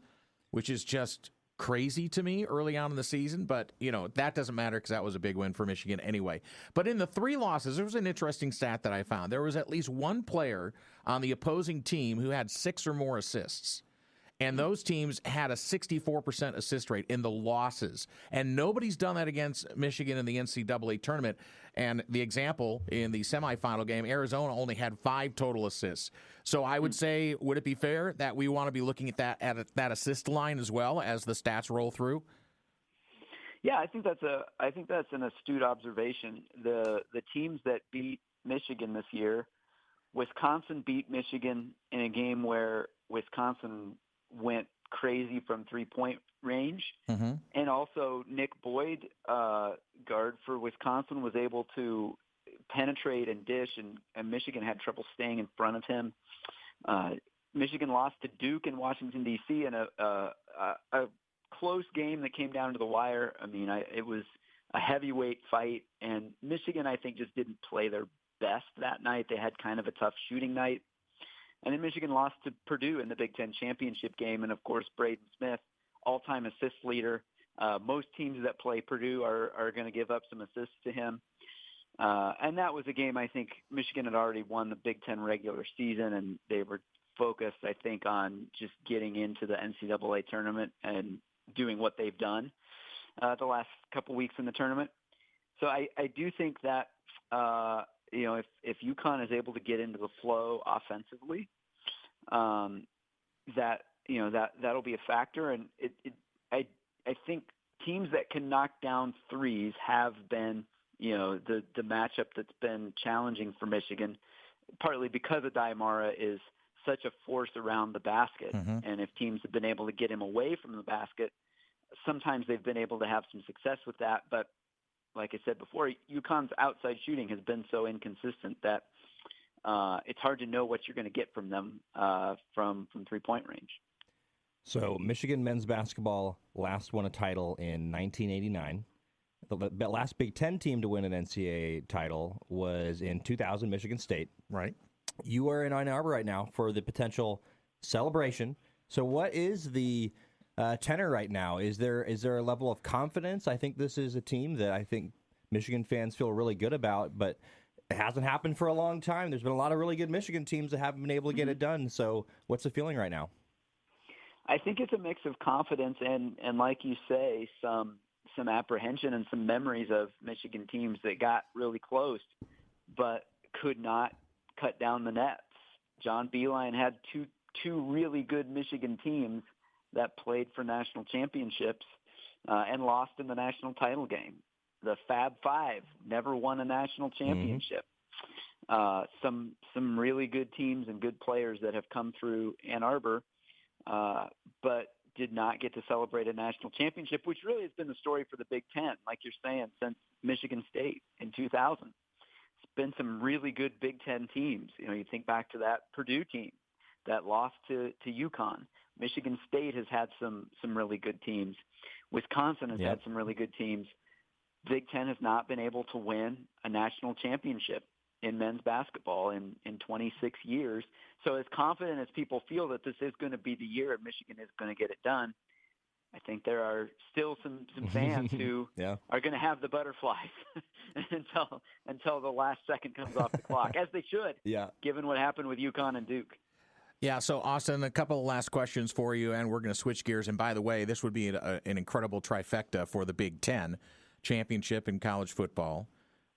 which is just crazy to me early on in the season. But, that doesn't matter because that was a big win for Michigan anyway. But in the 3 losses, there was an interesting stat that I found. There was at least one player on the opposing team who had 6 or more assists. And those teams had a 64% assist rate in the losses. And nobody's done that against Michigan in the NCAA tournament. And the example, in the semifinal game, Arizona only had 5 total assists. So I would say, would it be fair that we want to be looking at that assist line as well as the stats roll through? Yeah, I think that's an astute observation. The teams that beat Michigan this year, Wisconsin beat Michigan in a game where Wisconsin went crazy from 3-point range, and also Nick Boyd, guard for Wisconsin, was able to penetrate and dish, and Michigan had trouble staying in front of him. Michigan lost to Duke in Washington, D.C. in a close game that came down to the wire. I mean, it was a heavyweight fight, and Michigan, I think, just didn't play their best that night. They had kind of a tough shooting night. And then Michigan lost to Purdue in the Big Ten championship game, and, of course, Braden Smith, all-time assist leader. Most teams that play Purdue are going to give up some assists to him. And that was a game I think Michigan had already won the Big Ten regular season, and they were focused, I think, on just getting into the NCAA tournament and doing what they've done the last couple weeks in the tournament. So I do think that, if UConn is able to get into the flow offensively, that'll be a factor. And I think teams that can knock down threes have been, the matchup that's been challenging for Michigan, partly because Adai-Mara is such a force around the basket. And if teams have been able to get him away from the basket, sometimes they've been able to have some success with that. But like I said before, UConn's outside shooting has been so inconsistent that it's hard to know what you're going to get from them from 3-point range. So Michigan men's basketball last won a title in 1989. The last Big Ten team to win an NCAA title was in 2000, Michigan State. Right. You are in Ann Arbor right now for the potential celebration. So what is the tenor right now? Is there a level of confidence? I think this is a team that I think Michigan fans feel really good about, but it hasn't happened for a long time. There's been a lot of really good Michigan teams that haven't been able to get it done. So what's the feeling right now? I think it's a mix of confidence and like you say, some apprehension and some memories of Michigan teams that got really close but could not cut down the nets. John Beilein had two really good Michigan teams that played for national championships and lost in the national title game. The Fab Five never won a national championship. Some really good teams and good players that have come through Ann Arbor, but did not get to celebrate a national championship, which really has been the story for the Big Ten, like you're saying, since Michigan State in 2000. It's been some really good Big Ten teams. You think back to that Purdue team that lost to UConn. Michigan State has had some really good teams. Wisconsin has had some really good teams. Big Ten has not been able to win a national championship in men's basketball in 26 years. So as confident as people feel that this is going to be the year Michigan is going to get it done, I think there are still some fans who are going to have the butterflies until the last second comes off the clock, as they should, given what happened with UConn and Duke. Yeah, so Austin, a couple of last questions for you, and we're going to switch gears. And by the way, this would be an incredible trifecta for the Big Ten: championship in college football,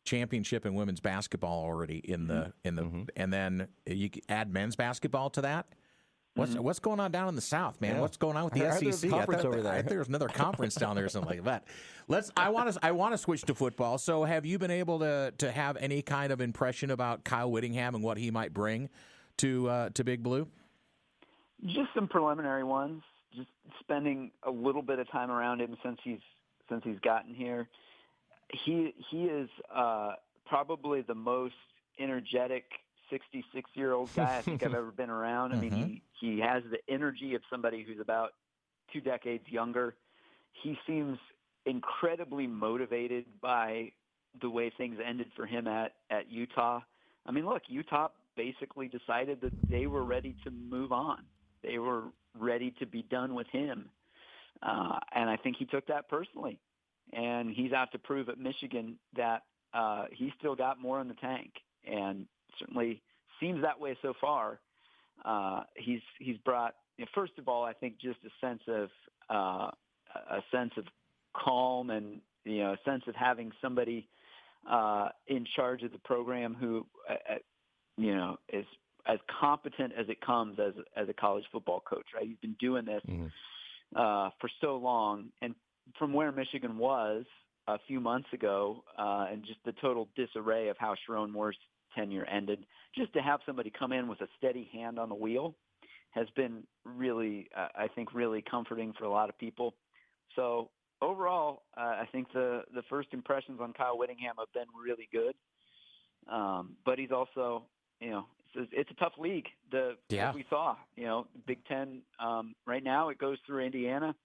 championship in women's basketball already in the and then you add men's basketball to that. What's going on down in the South, man? What's going on with the SEC? I thought there's another conference down there or something like that. I want to switch to football. So, have you been able to have any kind of impression about Kyle Whittingham and what he might bring to Big Blue? Just some preliminary ones. Just spending a little bit of time around him since he's gotten here. He is probably the most energetic 66-year-old guy I think I've ever been around. I mean, he has the energy of somebody who's about 2 decades younger. He seems incredibly motivated by the way things ended for him at Utah. I mean, look, Utah basically decided that they were ready to move on. They were ready to be done with him. And I think he took that personally. And he's out to prove at Michigan that he's still got more in the tank. And certainly seems that way so far. He's brought, first of all, I think just a sense of calm and a sense of having somebody in charge of the program who is as competent as it comes as a college football coach. Right, he's been doing this for so long, and from where Michigan was a few months ago, and just the total disarray of how Sharon Moore's tenure ended, just to have somebody come in with a steady hand on the wheel has been really, I think, really comforting for a lot of people. So overall, I think the first impressions on Kyle Whittingham have been really good. But he's also, it's a tough league. As we saw, Big Ten, right now it goes through Indiana.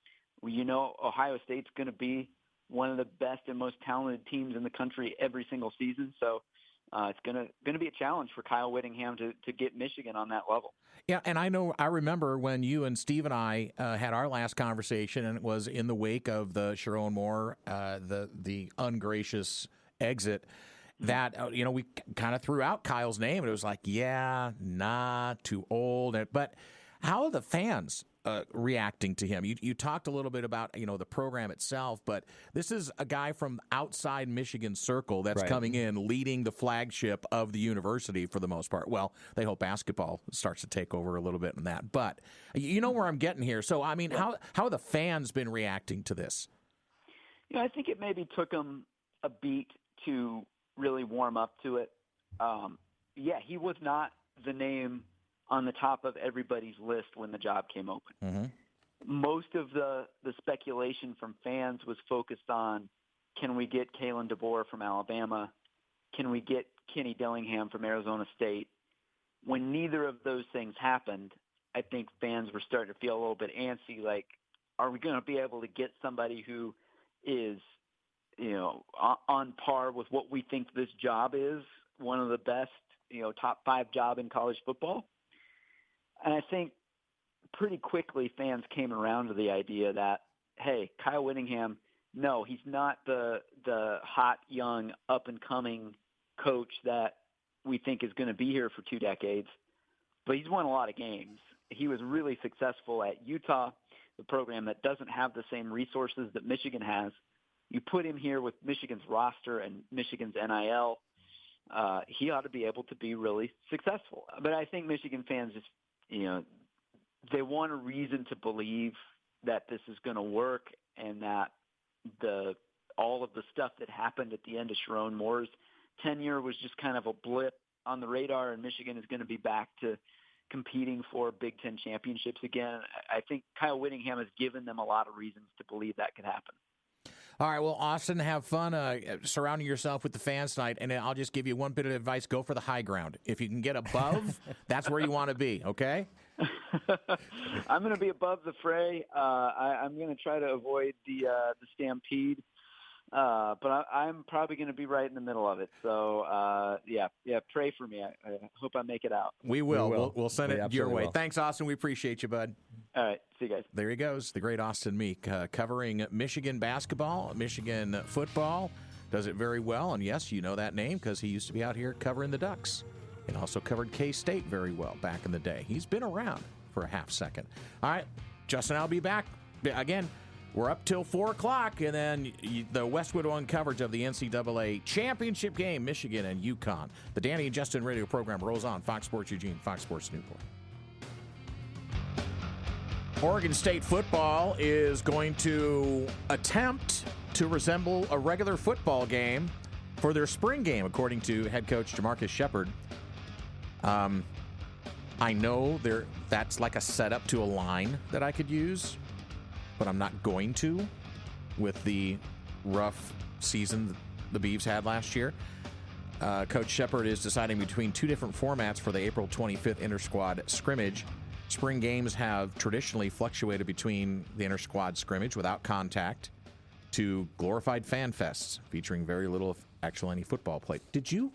Ohio State's going to be one of the best and most talented teams in the country every single season. So it's going to be a challenge for Kyle Whittingham to get Michigan on that level. Yeah, and I remember when you and Steve and I had our last conversation, and it was in the wake of the Sharon Moore, the ungracious exit, that we kind of threw out Kyle's name, and it was like, too old. But how are the fans reacting to him? You talked a little bit about the program itself, but this is a guy from outside Michigan circle that's coming in, leading the flagship of the university for the most part. Well, they hope basketball starts to take over a little bit in that, but you know where I'm getting here. So I mean, how have the fans been reacting to this? I think it maybe took him a beat to really warm up to it. He was not the name on the top of everybody's list when the job came open. Mm-hmm. Most of the speculation from fans was focused on, can we get Kalen DeBoer from Alabama? Can we get Kenny Dillingham from Arizona State? When neither of those things happened, I think fans were starting to feel a little bit antsy, like, are we going to be able to get somebody who is, on par with what we think this job is, one of the best, top 5 job in college football? And I think pretty quickly fans came around to the idea that, hey, Kyle Whittingham, no, he's not the hot, young, up-and-coming coach that we think is going to be here for 2 decades, but he's won a lot of games. He was really successful at Utah, the program that doesn't have the same resources that Michigan has. You put him here with Michigan's roster and Michigan's NIL, he ought to be able to be really successful. But I think Michigan fans just, they want a reason to believe that this is going to work, and that all of the stuff that happened at the end of Sharon Moore's tenure was just kind of a blip on the radar, and Michigan is going to be back to competing for Big Ten championships again. I think Kyle Whittingham has given them a lot of reasons to believe that could happen. All right, well, Austin, have fun surrounding yourself with the fans tonight, and I'll just give you one bit of advice. Go for the high ground. If you can get above, that's where you want to be, okay? I'm going to be above the fray. I'm going to try to avoid the stampede, but I'm probably going to be right in the middle of it. So, pray for me. I hope I make it out. We will. We'll send it your way. Will. Thanks, Austin. We appreciate you, bud. All right. See you guys. There he goes, the great Austin Meek, covering Michigan basketball, Michigan football. Does it very well. And, yes, you know that name because he used to be out here covering the Ducks and also covered K-State very well back in the day. He's been around for a half second. All right, Justin, I'll be back. Again, we're up till 4 o'clock, and then the Westwood One coverage of the NCAA championship game, Michigan and UConn. The Danny and Justin radio program rolls on Fox Sports Eugene, Fox Sports Newport. Oregon State football is going to attempt to resemble a regular football game for their spring game, according to head coach Jamarcus Shepard. I know that's like a setup to a line that I could use, but I'm not going to with the rough season the Beavs had last year. Coach Shepard is deciding between 2 different formats for the April 25th inter-squad scrimmage. Spring games have traditionally fluctuated between the inter-squad scrimmage without contact to glorified fan fests featuring very little, if actually, any football play. Did you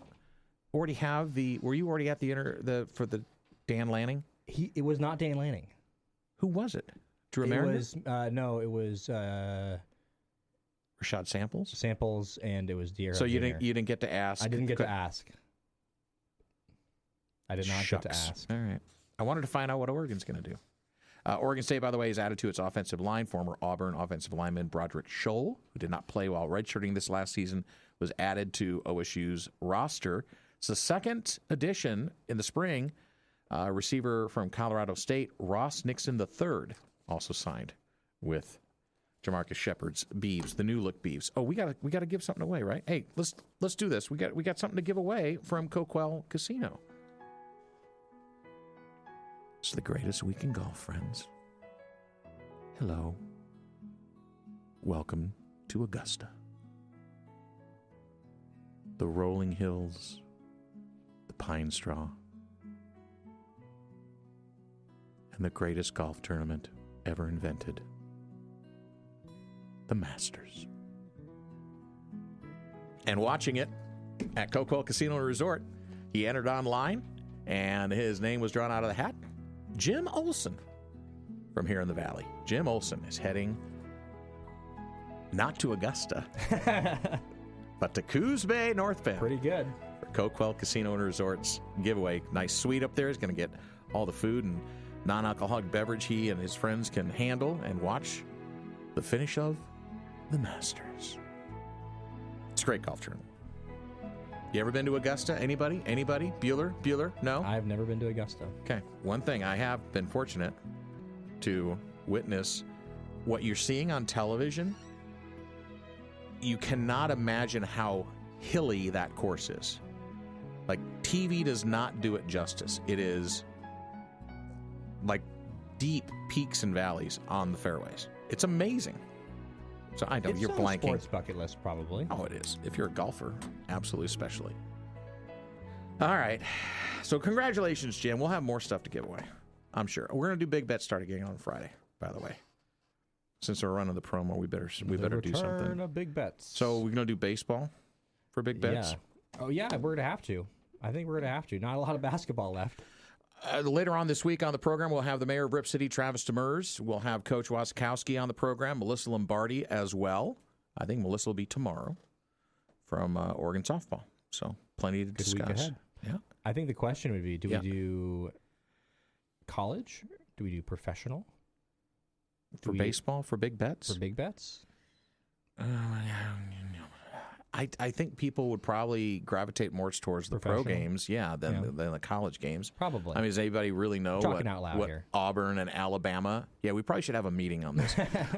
already have were you already at for the Dan Lanning? It was not Dan Lanning. Who was it? Drew Americus? It was Rashad Samples? Samples, and it was Dier. So you didn't get to ask? I didn't get to ask. I did not get to ask. All right. I wanted to find out what Oregon's going to do. Oregon State, by the way, is added to its offensive line. Former Auburn offensive lineman Broderick Scholl, who did not play while redshirting this last season, was added to OSU's roster. It's the second addition in the spring. Receiver from Colorado State, Ross Nixon III, also signed with Jamarcus Shepard's beeves, the new look beeves. Oh, we gotta give something away, right? Hey, let's do this. We got something to give away from Coquel Casino. It's the greatest week in golf, friends. Hello. Welcome to Augusta. The rolling hills, the pine straw, and the greatest golf tournament ever invented, the Masters. And watching it at Coquel Casino and Resort, he entered online, and his name was drawn out of the hat. Jim Olson from here in the Valley. Jim Olson is heading not to Augusta, but to Coos Bay, North Bend. Pretty good. For Coquel Casino and Resorts giveaway. Nice suite up there. He's going to get all the food and non-alcoholic beverage he and his friends can handle and watch the finish of the Masters. It's a great golf tournament. You ever been to Augusta? Anybody? Bueller? No? I've never been to Augusta. Okay. One thing, I have been fortunate to witness what you're seeing on television. You cannot imagine how hilly that course is. Like, TV does not do it justice. It is like deep peaks and valleys on the fairways. It's amazing. So I know It's you're on blanking. The sports bucket list, probably. Oh, it is. If you're a golfer, absolutely, especially. All right. So congratulations, Jim. We'll have more stuff to give away, I'm sure. We're going to do Big Bet Start again on Friday, by the way. Since we're running the promo, we better do something. Return of Big Bets. So we're going to do baseball for Big Bets? Yeah. Oh, yeah, we're going to have to. I think we're going to have to. Not a lot of basketball left. Later on this week on the program, we'll have the mayor of Rip City, Travis Demers. We'll have Coach Wasikowski on the program, Melissa Lombardi as well. I think Melissa will be tomorrow from Oregon softball. So plenty to discuss. Good week ahead. Yeah. I think the question would be, do we do college? Do we do professional? For baseball, for Big Bets? For Big Bets? I think people would probably gravitate more towards the pro games, than the college games. Probably. I mean, does anybody really know Talking out loud what here. Auburn and Alabama? Yeah, we probably should have a meeting on this.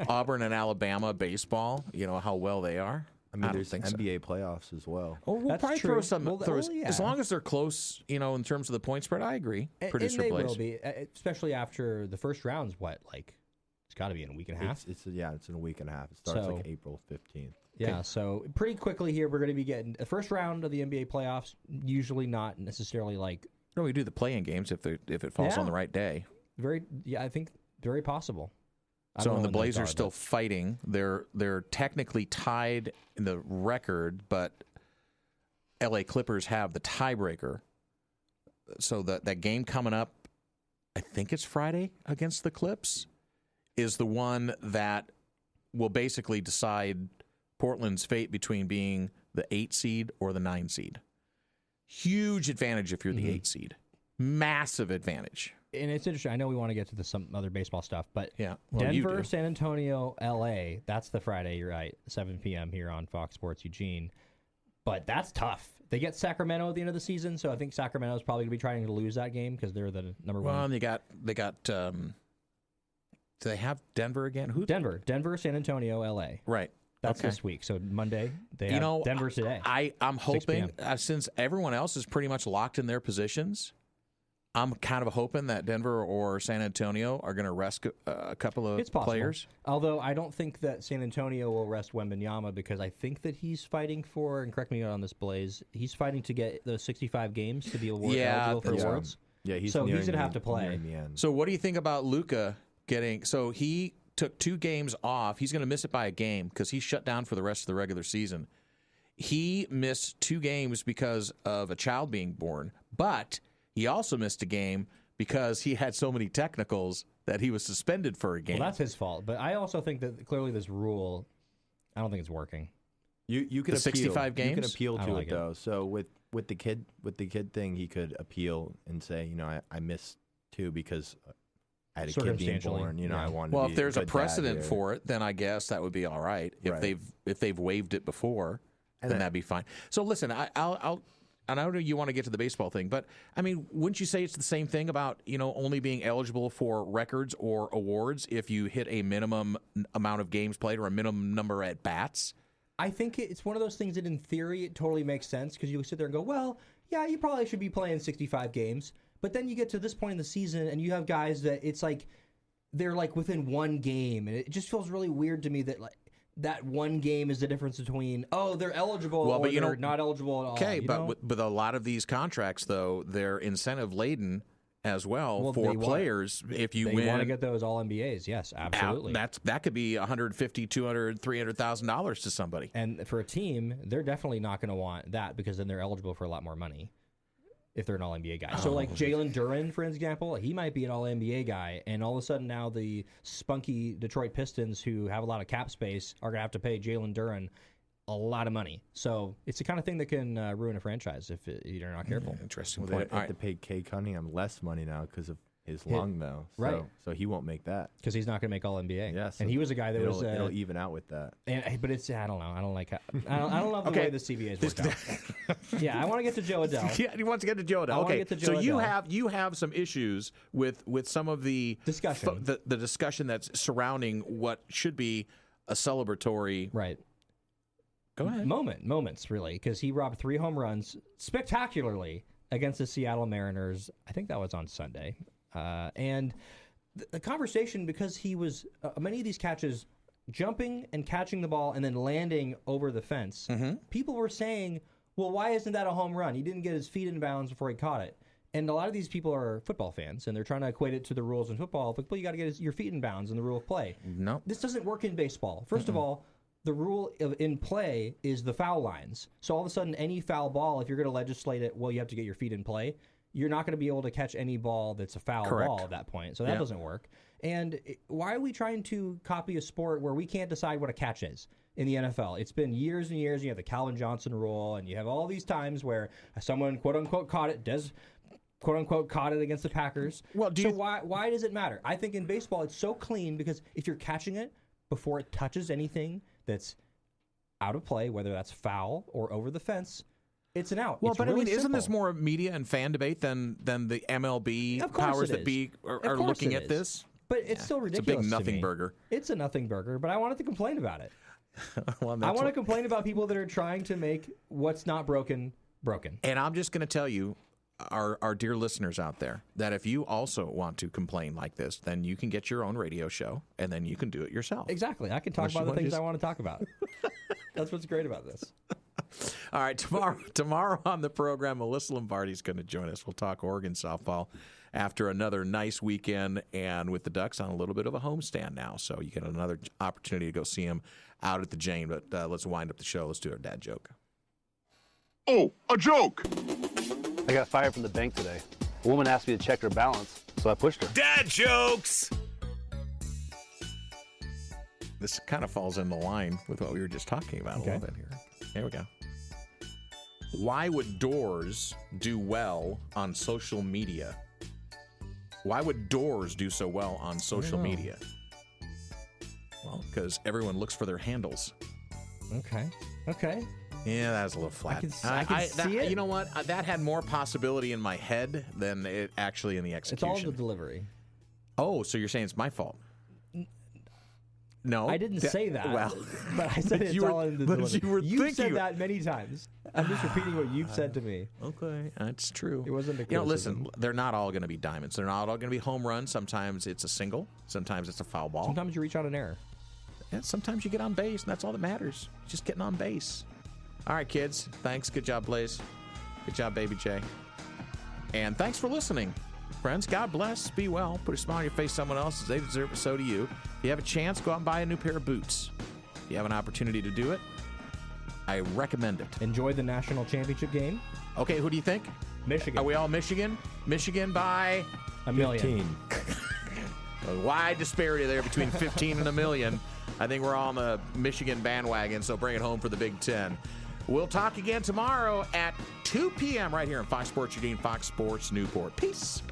Auburn and Alabama baseball, how well they are. I mean, there's NBA playoffs as well. Oh, we'll That's probably true. throw some. Well, yeah. As long as they're close, in terms of the point spread, I agree. Producer and they Blaze. will be, especially after the first round's it's got to be in a week and a half. It's in a week and a half. It starts like April 15th. Yeah, so pretty quickly here, we're going to be getting the first round of the NBA playoffs. Usually not necessarily No, we do the play-in games if it falls on the right day. I think very possible. So and the Blazers are still fighting. They're technically tied in the record, but LA Clippers have the tiebreaker. So that game coming up, I think it's Friday against the Clips, is the one that will basically decide Portland's fate between being the 8 seed or the 9 seed. Huge advantage if you're the 8 seed. Massive advantage. And it's interesting. I know we want to get to some other baseball stuff, but well, Denver, San Antonio, LA, that's the Friday, you're right, 7 p.m. here on Fox Sports Eugene. But that's tough. They get Sacramento at the end of the season, so I think Sacramento's probably going to be trying to lose that game because they're the number one. Well, and they got do they have Denver again? Who? Denver, San Antonio, LA. Right. That's this week. So Monday, they have Denver today. I'm hoping, since everyone else is pretty much locked in their positions, I'm kind of hoping that Denver or San Antonio are going to rest a couple of players. Although I don't think that San Antonio will rest Wembanyama because I think that he's fighting for, and correct me on this, Blaze, he's fighting to get those 65 games to be eligible for awards. Yeah, he's going to have to play. So what do you think about Luka getting... So he took 2 games off. He's going to miss it by a game because he's shut down for the rest of the regular season. He missed 2 games because of a child being born, but he also missed a game because he had so many technicals that he was suspended for a game. Well, that's his fault. But I also think that clearly this rule, I don't think it's working. You can appeal. 65 games. You can appeal to like it though. So with the kid thing, he could appeal and say, I missed 2 because I had a kid being born. I wanted. Well, to be if there's a good precedent dad for it, then I guess that would be all right. If they've waived it before, then that'd be fine. So listen, I know you want to get to the baseball thing, but I mean, wouldn't you say it's the same thing about only being eligible for records or awards if you hit a minimum amount of games played or a minimum number at bats? I think it's one of those things that in theory it totally makes sense because you sit there and go, well, yeah, you probably should be playing 65 games. But then you get to this point in the season and you have guys that it's like they're like within one game. And it just feels really weird to me that that one game is the difference between, they're eligible or they're not eligible at all. Okay, but with a lot of these contracts, though, they're incentive-laden as well for players. If you win, want to get those All-NBAs, yes, absolutely. That could be $150,000, $200,000, $300,000 to somebody. And for a team, they're definitely not going to want that because then they're eligible for a lot more money if they're an All-NBA guy. So like Jalen Duren, for example, he might be an All-NBA guy, and all of a sudden now the spunky Detroit Pistons, who have a lot of cap space, are going to have to pay Jalen Duren a lot of money. So it's the kind of thing that can ruin a franchise if you're not careful. Interesting point. They have to pay Cade Cunningham less money now because of his lung, though. Right. So he won't make that. Because he's not going to make All-NBA. Yeah, so and he was a guy that it'll even out with that. But it's, I don't know. I don't love the way the CBA is worked out. Yeah, I want to get to Joe Adele. Yeah, he wants to get to Joe Adele. Okay, so you have some issues with some of the discussion. The discussion that's surrounding what should be a celebratory Go ahead. Moments, really, because he robbed 3 home runs spectacularly against the Seattle Mariners. I think that was on Sunday. And the conversation, because he was many of these catches jumping and catching the ball and then landing over the fence, people were saying, well, why isn't that a home run? He didn't get his feet in bounds before he caught it. And a lot of these people are football fans, and they're trying to equate it to the rules in football. Like, well, you got to get your feet in bounds in the rule of play. No. This doesn't work in baseball. First of all, the rule in play is the foul lines. So all of a sudden, any foul ball, if you're going to legislate it, well, you have to get your feet in play. You're not going to be able to catch any ball that's a foul ball at that point. So that doesn't work. And why are we trying to copy a sport where we can't decide what a catch is in the NFL? It's been years and years. You have the Calvin Johnson rule, and you have all these times where someone, quote-unquote, caught it, quote-unquote, caught it against the Packers. Well, why does it matter? I think in baseball it's so clean because if you're catching it before it touches anything that's out of play, whether that's foul or over the fence, it's an out. Well, it's but really I mean, isn't simple. this more media and fan debate than the MLB powers that be are looking at this? But it's still ridiculous. It's a big nothing burger. It's a nothing burger, but I wanted to complain about it. Well, I want to complain about people that are trying to make what's not broken. And I'm just going to tell you, our dear listeners out there, that if you also want to complain like this, then you can get your own radio show, and then you can do it yourself. Exactly. I can talk about the things I want to talk about. That's what's great about this. All right, tomorrow on the program, Melissa Lombardi's going to join us. We'll talk Oregon softball after another nice weekend, and with the Ducks on a little bit of a homestand now, so you get another opportunity to go see them out at the Jane. But let's wind up the show. Let's do our dad joke. Oh, a joke! I got fired from the bank today. A woman asked me to check her balance, so I pushed her. Dad jokes! This kind of falls in the line with what we were just talking about a little bit here. Here we go. Why would doors do well on social media? Why would doors do so well on social media? Well, because everyone looks for their handles. Okay. Yeah, that was a little flat. I can see it. You know what? That had more possibility in my head than it actually in the execution. It's all the delivery. Oh, so you're saying it's my fault? No, I didn't say that. Well, but I said it's all in the delivery. You've said that many times. I'm just repeating what you've said to me. Okay, that's true. It wasn't a criticism. Listen, they're not all going to be diamonds. They're not all going to be home runs. Sometimes it's a single. Sometimes it's a foul ball. Sometimes you reach on an error. And sometimes you get on base, and that's all that matters. Just getting on base. All right, kids. Thanks. Good job, Blaze. Good job, Baby J. And thanks for listening. Friends, God bless. Be well. Put a smile on your face someone else's. They deserve it, so do you. If you have a chance, go out and buy a new pair of boots. If you have an opportunity to do it, I recommend it. Enjoy the national championship game. Okay, who do you think? Michigan. Are we all Michigan? Michigan by? 1 million. 15. A wide disparity there between 15 and 1 million. I think we're all on the Michigan bandwagon, so bring it home for the Big Ten. We'll talk again tomorrow at 2 p.m. right here on Fox Sports Eugene, Fox Sports Newport. Peace.